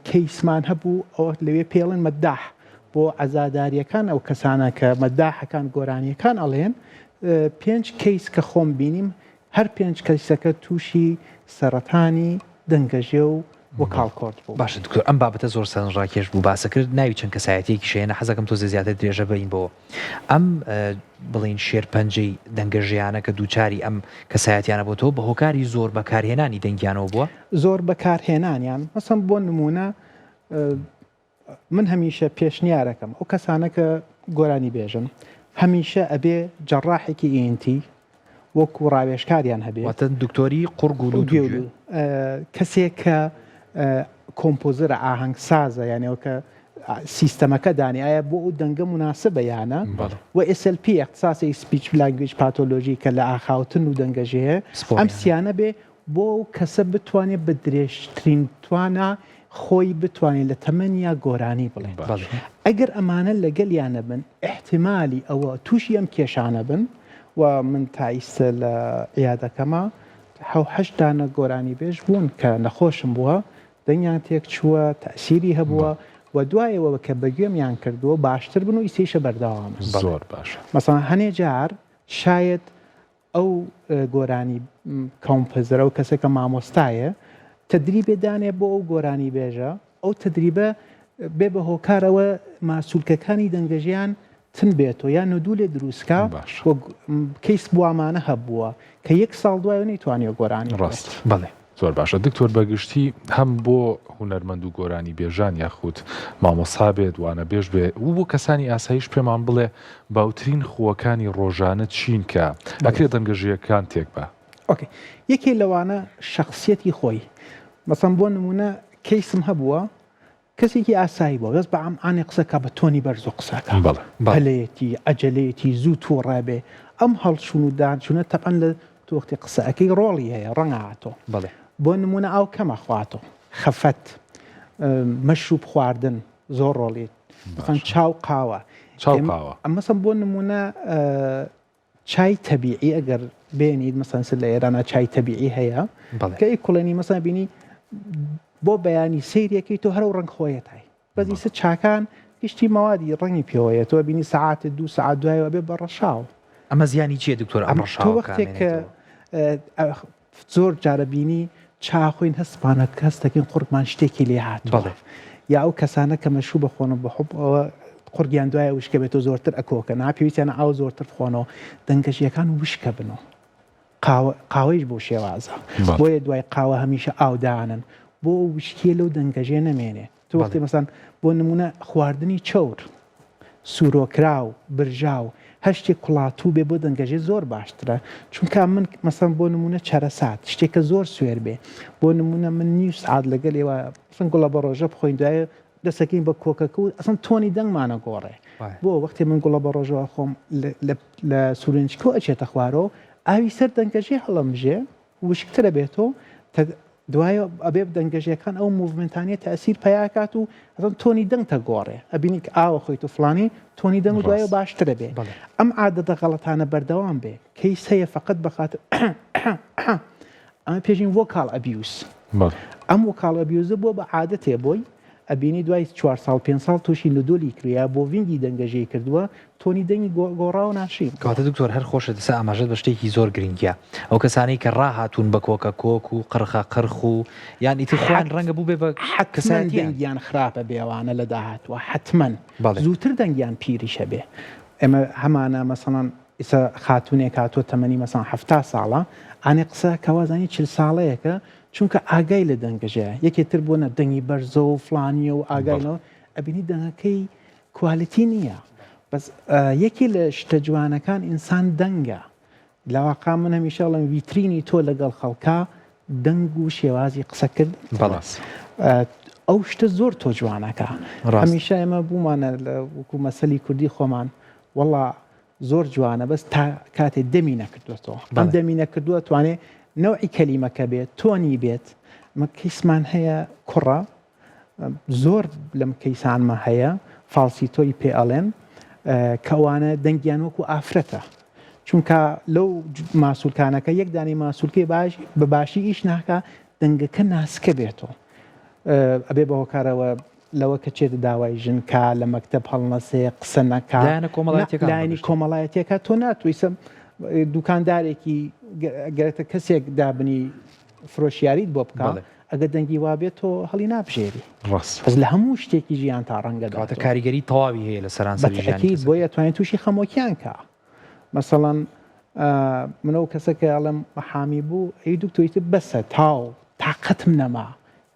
کەیسمان هەبوو ئەوە لەوێ پێڵن مەداح بۆ عەزاداریەکان ئەو کەسانە کە مەداحەکان گۆرانیەکان ئەڵێن 5 کەیس کە خۆم بینیم هەر 5 کەیسەکە تووشی سەرەتانی دەنگەژێ و وەکاڵکۆرد بوو. باشە دکتۆر ئەم بابەتە زۆر سەرنجڕاکێش بوو باسە کرد ناوی چەند کەسایەتێکی شەیەنە حەزەکەم تۆ زیاتر درێژە بین بۆ ئەم بڵین شێرپەنجەی دەنگەژیانە کە دووچاری ئەم کەسایەتیانە بۆ تۆ بە هۆکاری زۆر بەکارهێنانی دەنگیانەوە بووە زۆر بەکارهێنانیان مەسەڵەن بۆ نمونە من هەمیشە پێشنیارەکەم ئەو کەسانە کە گۆرانی بێژن هەمیشە ئەبێ جەڕاحێکی ئینتی وەکو ڕاوێژکاریان هەبێ دکتۆری قورگ و کەسێک کە کۆمپۆزرە ئاهەنگ سازە یانەوە کە سیستەمەکە دانی ئایا بۆ ئەو دەنگە مناسبە یانە و SLP اختصاصی سپیچ لانگویج پاتۆلۆژی کە لە ئاخاوتن و دەنگەژەیە ئەم سیانە بێ بۆ ئەو کەسە بتوانێت بە درێژترین توانە خۆی بتوانێت لە تەمەنیا گۆرانی بڵێن ئەگەر ئەمانە لەگەڵیانە بن احتیمالی ئەوە تووشی ئەم کێشانە بن و من تایستە لە عیادەکەمە 7 دانە گۆرانی بێژ بوون کە نەخۆشم بووە دەنگیان تێک چووە تەسیری هەبووە و دوایەوە کە بەگوێمیان کردووە باشتر بن و ئیسیشە بەردەوام زۆر باش مەسەڵەن هەنێ جار شاید ئەو گۆرانی کۆمپۆزەرە و کەسێکە مامۆستایە تدریبێ دانێ بۆ ئەو گۆرانی بێژە ئەو تدریبە بێ بە هۆکارەوە ماسوولکەکانی دەنگەژیان تن بێتەوە یان نودوو لێ دروستکە کەیس بوامانە هەبووە کە 1 ساڵ دوایە نەیتوانێت گۆرانی ڕاست بەڵێ زۆر باشە دکتۆر بەگشتی هەم بۆ هونەرمەند و گۆرانی بێژان یاخود مامۆستا بێت وانە بێژ بێ و بۆ کەسانی ئاسایش پێمان بڵێ باوترین خووەکانی ڕۆژانە چین کە ئەکرێت دەنگەژیەکان تێک بە یەکێ لەوانە شەخسیەتی خۆی مەسەڵەن بۆ نمونە کەیسم هەبووە کەسێکی ئاسایی بووە بەس بە ئەمعانی قسەکە بە تۆنی بەرز و قسەکە هەلەیەتی ئەجەلەیەتی زوو توو ڕابێ ئەم هەڵچوون و دانچوونە تەپەن لە تۆختی قسەکەی ڕۆڵی هەیە ڕەنگاتۆ بۆ نمونە ئاو کەمە خواتۆ خەفەت مەشروب خواردن زۆر ڕۆڵی مثلا چاو قاوە مەسەڵەن بۆ نمونە چای تەبیعی ئەگەر بێنیت مەسەڵەن لە ئێرانە چای تەبیعی هەیە کە ئیکوڵێنی مەسەڵەن بینی بۆ بەیانی سەیرەکەی تۆ هەرو ڕەنگ خۆیەتای بەزیسە چاکان گشتی مەوادی ڕەنگی پێوەیە تۆ بینی سەعاتێ 2 ساعت دوایەوە بێ بە ڕەشاو ئەمە زیانی چیە دکتۆر ئەم ڕەشاوە وەختێک کە زۆر جارە بینی چاخۆین هەستپانە کەس دەکەین قورگمان شتێکی لێ هاتووە یا ئەو کەسانە کە مەشوو بخۆنە بە حوبەوە قورگیان دوایە وشکە بێتەوە زۆرتر ئەکۆکە ناپێویستیانە ئاو زۆرتر بخۆنەوە دەنگەژیەکان وشکە بنەوە قاوەیش بۆ شێوازە بۆیە دوای قاوە هەمیشە ئاودانن بۆ وشکیە لەو دەنگەژێ نەمێنێ تو وەختی مەسەڵەن بۆ نمونە خواردنی چەور سوورۆکراو برژاو هەر شتێک کوڵاتوو بێ بۆ دەنگەژێ زۆر باشترە چونکە من مەسەڵەن بۆ نمونە چەرەسات شتێکە زۆر سوێر بێ بۆ نمونە من نیو سعات لەگەڵ ئێوە گوڵە بە ڕۆژە بخۆین دوایە دەسەکەین بە کۆکەکە و ئەسڵ تۆنی دەنگمانە گۆڕێ بۆ وەختی من گوڵە بە ڕۆژەوە خۆم لە سوورنجکۆ ئەچێتە خوارەوە ئاوی سەر دەنگەژێ هەڵەمژێ وشکترە بێتەوە دوایە ئەبێ دەنگەژیەکان ئەو موڤمنتانیە تەسیر پەیاکات و ئەسڵ تۆنی دەنگتە گۆڕێ ئەبینی کە ئاوە خۆیت و فڵانی تۆنی دەنگ و دوایە باشترە بێ ئەم عادەتە غەڵەتانە بەردەوام بێ کەیس هەیە فەقەت بەخاتر ئەمە پێشین ڤۆکال ئەبیوس ئەم ڤۆکال ئەبیوزە بۆ بە عادەتێ بۆی ئەبینی دوای 4 ساڵ 5 ساڵ تووشی نودۆلی کردیا بۆ ڤینگی دەنگەژەی کردووە تۆنی دەنگی گۆڕاو ناشیم کاتە دکتۆر هەر خۆشە دەسا ئاماژەت بە شتێکی زۆر گرنگە ئەو کەسانی کە ڕاهاتوون بە کۆکە کۆک و قرخە قرخ و یان ئیتر خۆیان ڕەنگە بوو بێ بە حتمەن دەنگیان خراپە بێوانە لە داهاتوە حتمەن زووتر دەنگیان پیریشە بێ ئێمە هەمانە مەسەڵەن ئیسا خاتونێک هاتووە تەمەنی مەسەڵەن 70 ساڵە ئانێ قسە کەوازانی 40 ساڵەیەکە چونکە ئاگای لە دەنگەژەیە یەکێتر بۆنە دەنگی بەرزە و فلانیە و ئاگاینەوە ئەبینی دەنگەکەی کوالیتی نییە بەس یەکی لە شتە جوانەکان ئینسان دەنگە لەواقع من هەمیشەڵم ویترینی تۆ لەگەڵ خەڵکا دەنگ و شێوازی قسەکرد ئەو شتە زۆر تۆ جوانەکە هەمیشە ئێمە بوومانە لە وەکو مەسەلی کوردی خۆمان وەڵا زۆر جوانە بەس تا کاتێ دەمی نەکردوێتەوە ئەم دەمی نەکردووە توانێ نەوعی کەلیمەکە بێت تۆنی بێت مە کەیسمان هەیە کوڕە زۆر لەم کەیسانمە هەیە فالسی تۆی پێ ئەڵێن کەوانە دەنگیان وەکو ئافرەتە چونکە لەو ماسوولکانەکە یەک دانی ماسوولکەی بە باشی ئیش ناکە دەنگەکە ناسکە بێتەوە ئەبێ بە هۆکارەوە لەوە کە چێت داوای ژنکە لە مەکتەب هەڵنەسێ قسە نەکە لایەنی کۆمەڵایەتێکە تۆ ناتویسە دوکاندارێکی گەرێتە کەسێک دابنی فرۆشیاریت بۆ بکە ئەگە دەنگی وابێت تۆ هەڵی نابژێری بەس لە هەموو شتێکی ژیان تا ڕەنگەداتە کاریگەری تەواوی هەیە لە سەرانسەری ژیانی بۆیە توانێت تووشی خەمۆکیان کە مەسەڵەن منەوە کەسەکە ئەڵم حامی بوو ئەی دکتۆریتە بەسە تاو تاقەتم نەما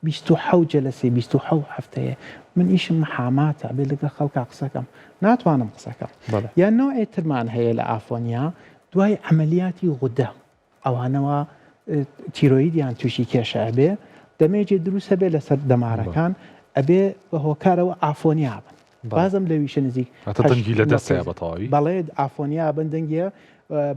27 جەلسێ 27 هەفتەیە من ئیشم محاماتە بێ لەگە خەڵکا قسەکەم ناتوانم قسەکەم یان نەوەی ترمان هەیە لە ئافۆنیا دوای عملیاتی غودە ئەوانەوە تیرۆیدیان تووشی کێشە ئەبێ دەمێجێ دروستە بێ لەسەر دەمارەکان ئەبێ بە هۆکارەوە ئافۆنیا بن بازم لەویشە نزیک دەنگی لە دەستەیە بەتەواوی بەڵێ ئافۆنیا بن دەنگیە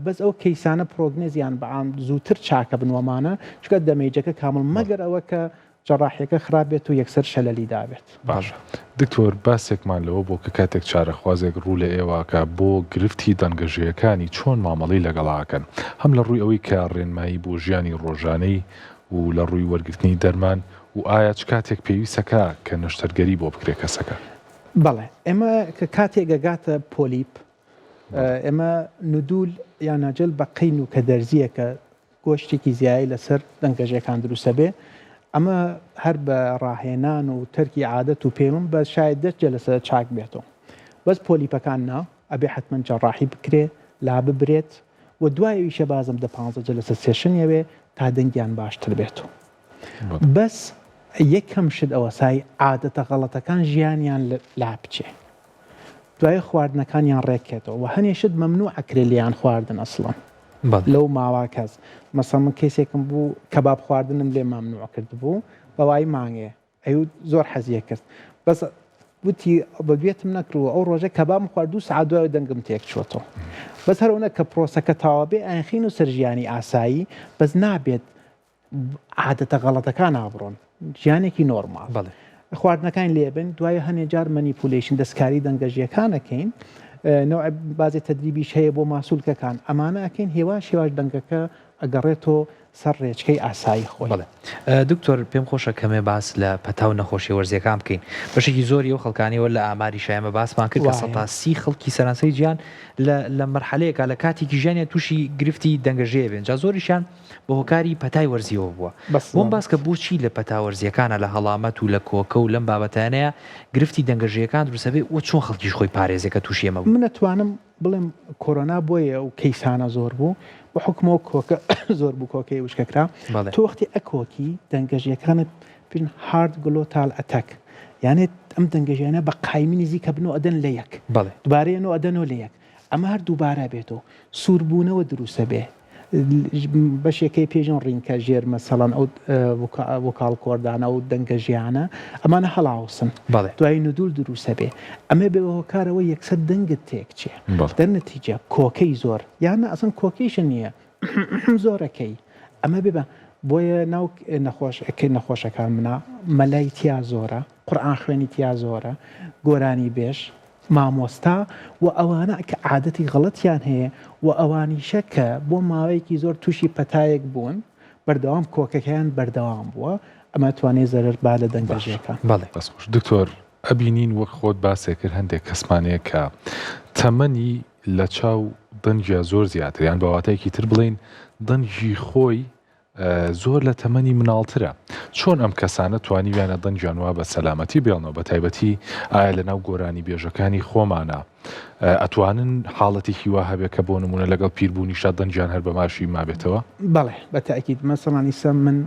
بەس ئەو کەیسانە پرۆگنێزیان بەعام زووتر چاکە بنوەمانە چکە دەمێجەکە کامل مەگەر ئەوە کە جەڕاحیەکە خراپ بێت و یەکسەر شەلەلی دابێت باشە دکتۆر باسێکمان لەوە بۆ کە کاتێک چارەخوازێک ڕوو لە ئێواکە بۆ گرفتی دەنگەژیەکانی چۆن مامەڵی لەگەڵاکەن هەم لە ڕووی ئەوەی کە ڕێنمایی بۆ ژیانی ڕۆژانەی و لە ڕووی وەرگرتنی دەرمان و ئایا چ کاتێک پێویستەکە کە نەشتەرگەری بۆ بکرێ کەسەکە بەڵێ ئێمە کە کاتێک گەگاتە پۆلیپ ئێمە نودول یان ناجل بە قین و کە دەرزیەکە گۆشتێکی زیایی لەسەر دەنگەژیەکان دروستە بێ ئەمە هەر بە ڕاهێنان و تەرکی عادەت و پێڵم بە شاید 10 جەلسە چاک بێتەوە بەس پۆلیپەکان نا ئەبێ حتمما جەڕاحی بکرێ لا ببرێت و دوایەویشە بازم 15 جەلسە سێشنیەوێ تا دەنگیان باشتر بێتەوە بەس یەکەم شت ئەوە سای عادەتە غەڵەتەکان ژیانیان لا بچێ دوای خواردنەکانیان ڕێکێتەوە و هەنێشت مەمنوع ئەکرێ لیان خواردن ئەسڵان لەو ماوا کەس مەسەڵەن من کەسێکم بوو کەباب خواردنم لێ مەمنوع کرد بوو بەوای مانگێ ئەو زۆر حەزیە کرد بەس وتی بەگوێتم نەکردووە ئەو ڕۆژە کەبابم خوارد 2 ساعت دوای دەنگم تێک چۆتەوە بەس هەرەوەنە کە پرۆسەکە تاوا بێ ئەنخین و سەرژیانی ئاسایی بەس نابێت عادەتە غەڵەتەکان نابڕۆن ژیانێکی نۆرمال خواردنەکان لێبن دوایە هەنێ جار مەنیپولیشن دەستکاری دەنگەژیەکانەکەین نوع بازی تدریبیش هەیە بۆ ماسوولکەکان ئەمانە ئەکەین هێواش دەنگەکە ئەگەڕێتەوە سەر ڕێچکەی ئاسایی خۆی. دکتۆر پێم خۆشە کەمێ باس لە پەتاو نەخۆشی وەرزیەکان بکەین بەشێکی زۆری و خەڵکانیەوە لە ئاماری شایمە باسمان کرد کە 130 خەڵکی سەرانسەی گیان لە مەرحەلەیەکە لە کاتێکی ژیانە تووشی گرفتی دەنگەژەیە بێن جا زۆریشان بە هۆکاری پەتای وەرزیەوە بووە بۆم باس کە بۆچی لە پەتا وەرزیەکانە لە هەڵامەت و لە کۆکە و لەم بابەتانەیە گرفتی دەنگەژەیەکان دروستەبێ و چۆن خەڵکیش خۆی پارێزێکە تووشی ئەمە بوو. من نەتوانم بڵێم کۆرۆنا بۆیە و کەیسانە زۆر بوو بە حکمەوە کۆکە زۆر بوو کۆکەی وشکەکرا تۆ وەختی ئەکۆکی دەنگەژیەکانت پێن هارد گلۆتال ئەتەک یانێت ئەم دەنگەژیانە بە قایمی نزیکە بنەوە ئەدەن لە یەک دوبارەیەنەوە ئەدەنەوە لە یەک ئەمە هەر دووبارە بێتەوە سووربوونەوە دروستە بێ بەشێکەی پێژن ڕینکە ژێر مەسەڵەن ئەو وکاڵ کۆردانە و دەنگەژیانە ئەمانە هەڵاوسن دوای نودول دروستە بێ ئەمە بێ هۆکارەوە یەکسەر دەنگت تێکچێ دەرنەتیجە کۆکەی زۆر یانە ئەسن کۆکیشن نییە زۆرەکەی ئەمە بێ بۆیە ناو نەخۆشەکان منە مەلای تیا زۆرە قورئان خوێنی تیا زۆرە گۆرانی بێش مامۆستا و ئەوانە کە عادەتی غەڵەتیان هەیە و ئەوانیشە کە بۆ ماوەیەکی زۆر تووشی پەتایەک بوون بەردەوام کۆکەکەیان بەردەوام بووە ئەمە توانێت زەرر با لە دەنگەژیەکە. دکتۆر ئەبینین وەک خۆت باسێ کرد هەندێک کەسمانەیە کە تەمەنی لە چاو دەنگە زۆر زیاتر یان بەواتایەکی تر بڵین دەنگی خۆی زۆر لە تەمەنی مناڵترە چۆن ئەم کەسانە توانیویانە دەنگیانوا بە سەلامەتی بێڵنەوە بە تایبەتی ئایا لە ناو گۆرانی بێژەکانی خۆمانە ئەتوانن حاڵەتێکی وا هەبێت کە بۆ نمونە لەگەڵ پیربوونیشا دەنگیان هەر بە ماشی مابێتەوە؟ بەڵێ بە تاکید مەسەڵانی سەم من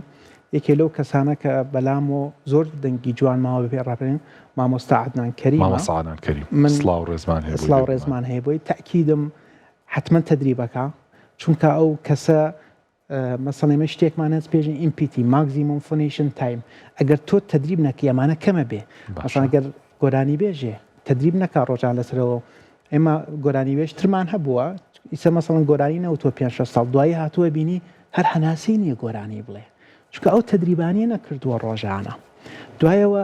یەکێ لەو کەسانە کە بەلام و زۆر دەنگی جوان ماوە بەپێ ڕاپێن مامۆستا عەدنان کەریم سڵاو ڕێزمان هەیە بۆی تاکیدم حتمما تدریبەکە چونکە ئەو کەسە مەسەڵێمە شتێکمانەت پێژین MPT ماکزیموم فۆنیشن تایم ئەگەر تۆ تدریب نەکەی ئەمانە کەمە بێ مەسەڵەن ئەگەر گۆرانی بێژێ تدریب نەکا ڕۆژان لەسەرەوە ئێمە گۆرانی بێشترمان هەبووە ئیسە مەسەڵەن گۆرانی نەوتۆ 5 ساڵ دوایی هاتووە بینی هەر هەناسی نییە گۆرانی بڵێ چونکە ئەو تدریبانی نەکردووە ڕۆژانە دوایەوە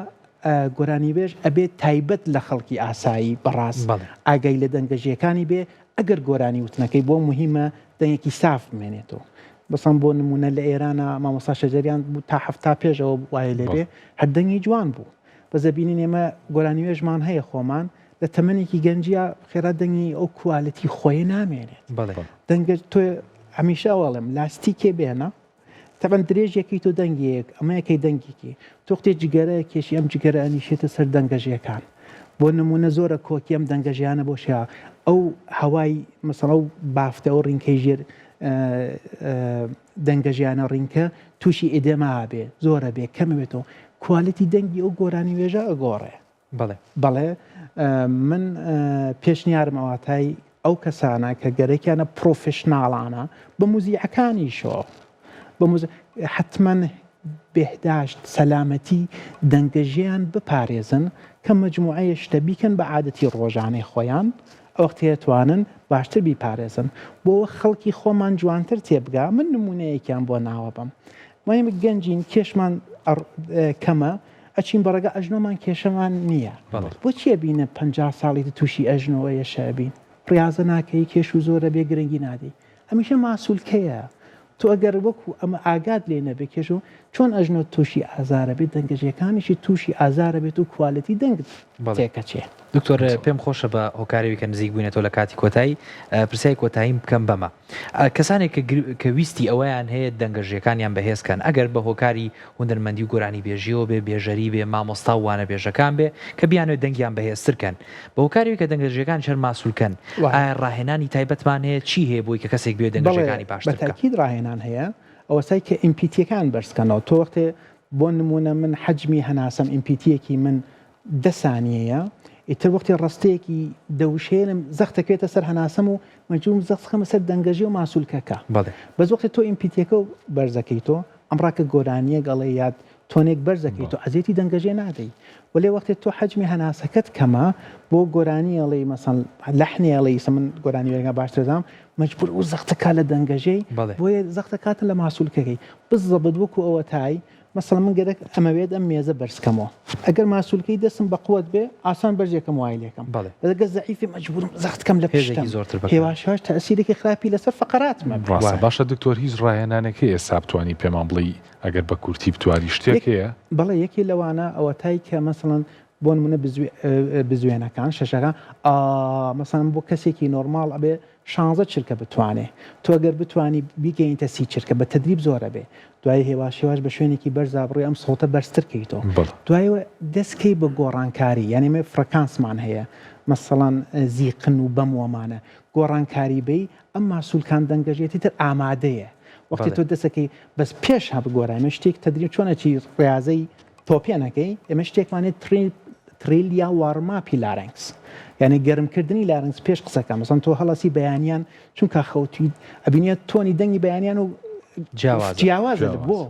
گۆرانی بێژ ئەبێت تایبەت لە خەڵکی ئاسایی بەڕاست ئاگای لە دەنگەژیەکانی بێ ئەگەر گۆرانی وتنەکەی بۆ مهمە دەنگێکی ساف بمێنێتەوە بەسەم بۆ نمونە لە ئێرانە مامۆستا شەجەریان بوو تا هەفتا پێشەوە وایە لێبێ هەردەنگی جوان بوو بەزەبینین ئێمە گۆرانی وێژمان هەیە خۆمان لە تەمەنێکی گەنجیا خێرا دەنگی ئەو کوالەتی خۆی نامێنێت دەنگە تۆ هەمیشە وەڵێم لاستیکێ بێنە تەبەن درێژێکی تۆ دەنگیەک ئەمەیەکەی دەنگێکی تۆ قوتێ جگەرە کێشی ئەم جگەرە ئەنیشێتە سەر دەنگەژیەکان بۆ نمونە زۆرە کۆکی ئەم دەنگەژیانە بۆشە ئەو هەوای مەسەڵە و بافتە و ڕینکەی ژێر دەنگەژیانە ڕینکە تووشی ئێدەما بێ زۆرە بێ کەمە بێتەوە کوالەتی دەنگی ئەو گۆرانی وێژە ئەگۆڕێ بەڵێ من پێشنیارم ئەواتای ئەو کەسانە کە گەرەکیانە پرۆفشناڵانە بە موزیعەکانی شۆ حتمما بێهداشت سەلامەتی دەنگەژیان بپارێزن کە مەجموعەیە شتە بیکەن بە عادەتی ڕۆژانەی خۆیان ئەوەختێتوانن باشتر بیپارێزن بۆ خەڵکی خۆمان جوانتر تێبگا من نمونەیەکیان بۆ ناوە بم مایمە گەنجین کێشمان کەمە ئەچین بەڕێگە ئەژنۆمان کێشەمان نییە بۆ چیە بینە 50 ساڵی تووشی ئەژنەوە یەشەبین ڕاضە ناکەی کێش و زۆرە بێ گرنگی نادەی ئەمیشە ماسوولکەیە تۆ ئەگەر وەکو ئەمە ئاگات لێ نەبێ کێش و چۆن ئەژنۆ تووشی ئازارە بێت دەنگەژیەکانیشی تووشی ئازارە بێت و کوالەتی دەنگ تێکەچێ. دکتۆر پێم خۆشە بە هۆکارێکی کە نزیک بووینەوە لە کاتی کۆتایی پرسیای کۆتاییم بکەم بەمە کەسانێک کە ویستی ئەوەیان هەیە دەنگەژیەکانیان بەهێزکەن ئەگەر بە هۆکاری هوەرمەندی و گۆرانی بێژیەوە بێ بێژەری بێ مامۆستا وانە بێژەکان بێ کە بیانوێت دەنگیان بەهێزترکەن بە هۆکاری کە دەنگەژیەکان شەر ماسوولکەن ئایا ڕاهێنانی تایبەتمان هەیە چی هەیە بۆی کە کەسێک بێ دەنگەژیەکانی باشتر بکات؟ بەتاکید ڕاهێنان هەیە ئەوەسای کە MPTەکان بەرزکەنەوە تۆ وەختێ بۆ نمونە من حەجمی هەناسەم MPTەکی من 10 سانیەیە ئیتر وەختی ڕستەیەکی دەوشێنم زەختەکەوێتە سەر هەناسەم و مەجووم زەختخەمە سەر دەنگەژی و ماسوولکەکە بەس وەختی تۆ MPTەکە و بەرزەکەی تۆ ئەمڕاکە گۆرانیە گەڵێ یاد تۆنێک بەرزەکەی تۆ ئەزێتی دەنگەژێ نادەی وەلێ وەختی تۆ حەجمی هەناسەکەت کەمە بۆ گۆرانی ئەڵێ مەسەڵ لەحنی ئەڵێ من گۆرانی وێرگا باشتردام مەجبور و زەختەکە لە دەنگەژەی بۆیە زەختەکاتە لە ماسوولکەکەی بزەبت وەکو ئەوە تای مثلا من گەرەک ئەمەوێت ئەم مێزە بەرزکەمەوە ئەگەر ماسوولکەی دەستم بە قوت بێ ئاسان بەرجێکم وای لێکم بەدەگە زەعیفی مەجبورم زەختکەم لە پێشتم هێواشهاش تەسیرێکی خراپی لەسەر فقراتمە ڕاستە باشە دکتۆر هیچ ڕاهێنانێکی ئێستا بتوانی پێمان بڵی ئەگەر بە کورتی بتوانی شتێک هەیە بەڵێ یەکی لەوانە ئەوە تای کە مەسەڵەن بۆ نمونە بزوێنەکان شەشەکان مەسەڵەن بۆ کەسێکی نۆرماڵ ئەبێ 16 چرکە بتوانێ تۆ ئەگەر بتوانی بیگەینتە 30 چرکە بە تەدریب زۆرە بێ دوای هێواشێواش بە شوێنێکی بەرزا بڕێ ئەم سڵتە بەرزترکەیتەوە دوایەوە دەستکەی بە گۆڕانکاری یعنی فرەکانسمان هەیە مەسەڵەن زیقن و بەموەمانە گۆڕانکاری بی ئەم ماسوولکان دەنگەژێتی تر ئامادەیە وەختی تۆ دەسەکەی بەس پێش هەبگۆڕای شتێک تەدریب چۆنەکی ڕاضەی تۆپێنەکەی ئێمە شتێکمانێت تریل یا وارماپی لارنگس یعنی گەرمکردنی لارنگس پێش قسەکە مەسەن تۆ هەڵاسی بەیانیان چونکە خەوتی ئەبینێت تۆنی دەنگی بەیانیان و جیاوازە بۆ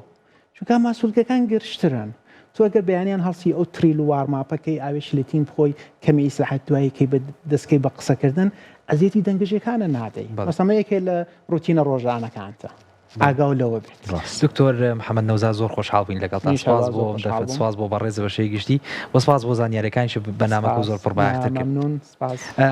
چونکە ماسوولکەکان گەرشترن تۆ ئەگەر بەیانیان هەڵسی ئەو تریل و وارماپەکەی ئاوێش لە تیم بخۆی کەمی ئیسلاحەت دواییکەی بە دەستکەی بە قسەکردن ئەزیێتی دەنگەژەکانە نادەی مەسەڵەن یەکێ لە ڕوتینە ڕۆژانەکانتە ئاگاو لەوە بێت دکتۆر محەممەد نەوزا زۆر خۆشحاڵ بووین لەگەڵ سواز بۆ بەڕێز بەشەی گشتی بە سواز بۆ زانیاریەکانش بەنامەکە زۆر پڕباەتەکەمنون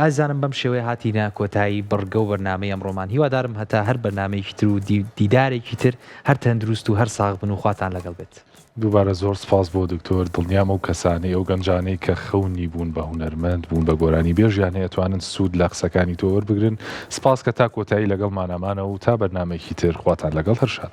ئازانم بەم شێوەیە هاتیینە کۆتایی بڕگە و بەرنامەی ئەمڕۆمان هیوادارم هەتا هەر بەرنمەیەکی تر و دیدارێکی تر هەر تەندروست و هەر ساغ بن و خواتان لەگەڵ بێت دووبارە زۆر سپاس بۆ دکتۆر دڵنیام و کەسانی ئەو گەنجانەی کە خەونی بوون بە هونەرمەند بوون بە گۆرانی بێژیان هەیە توانن سوود لە قسەکانی تۆ وەربگرن سپاس کە تا کۆتایی لەگەڵ مانەمانە و تا بەرنمێکی تر خواتان لەگەڵ هەرشاد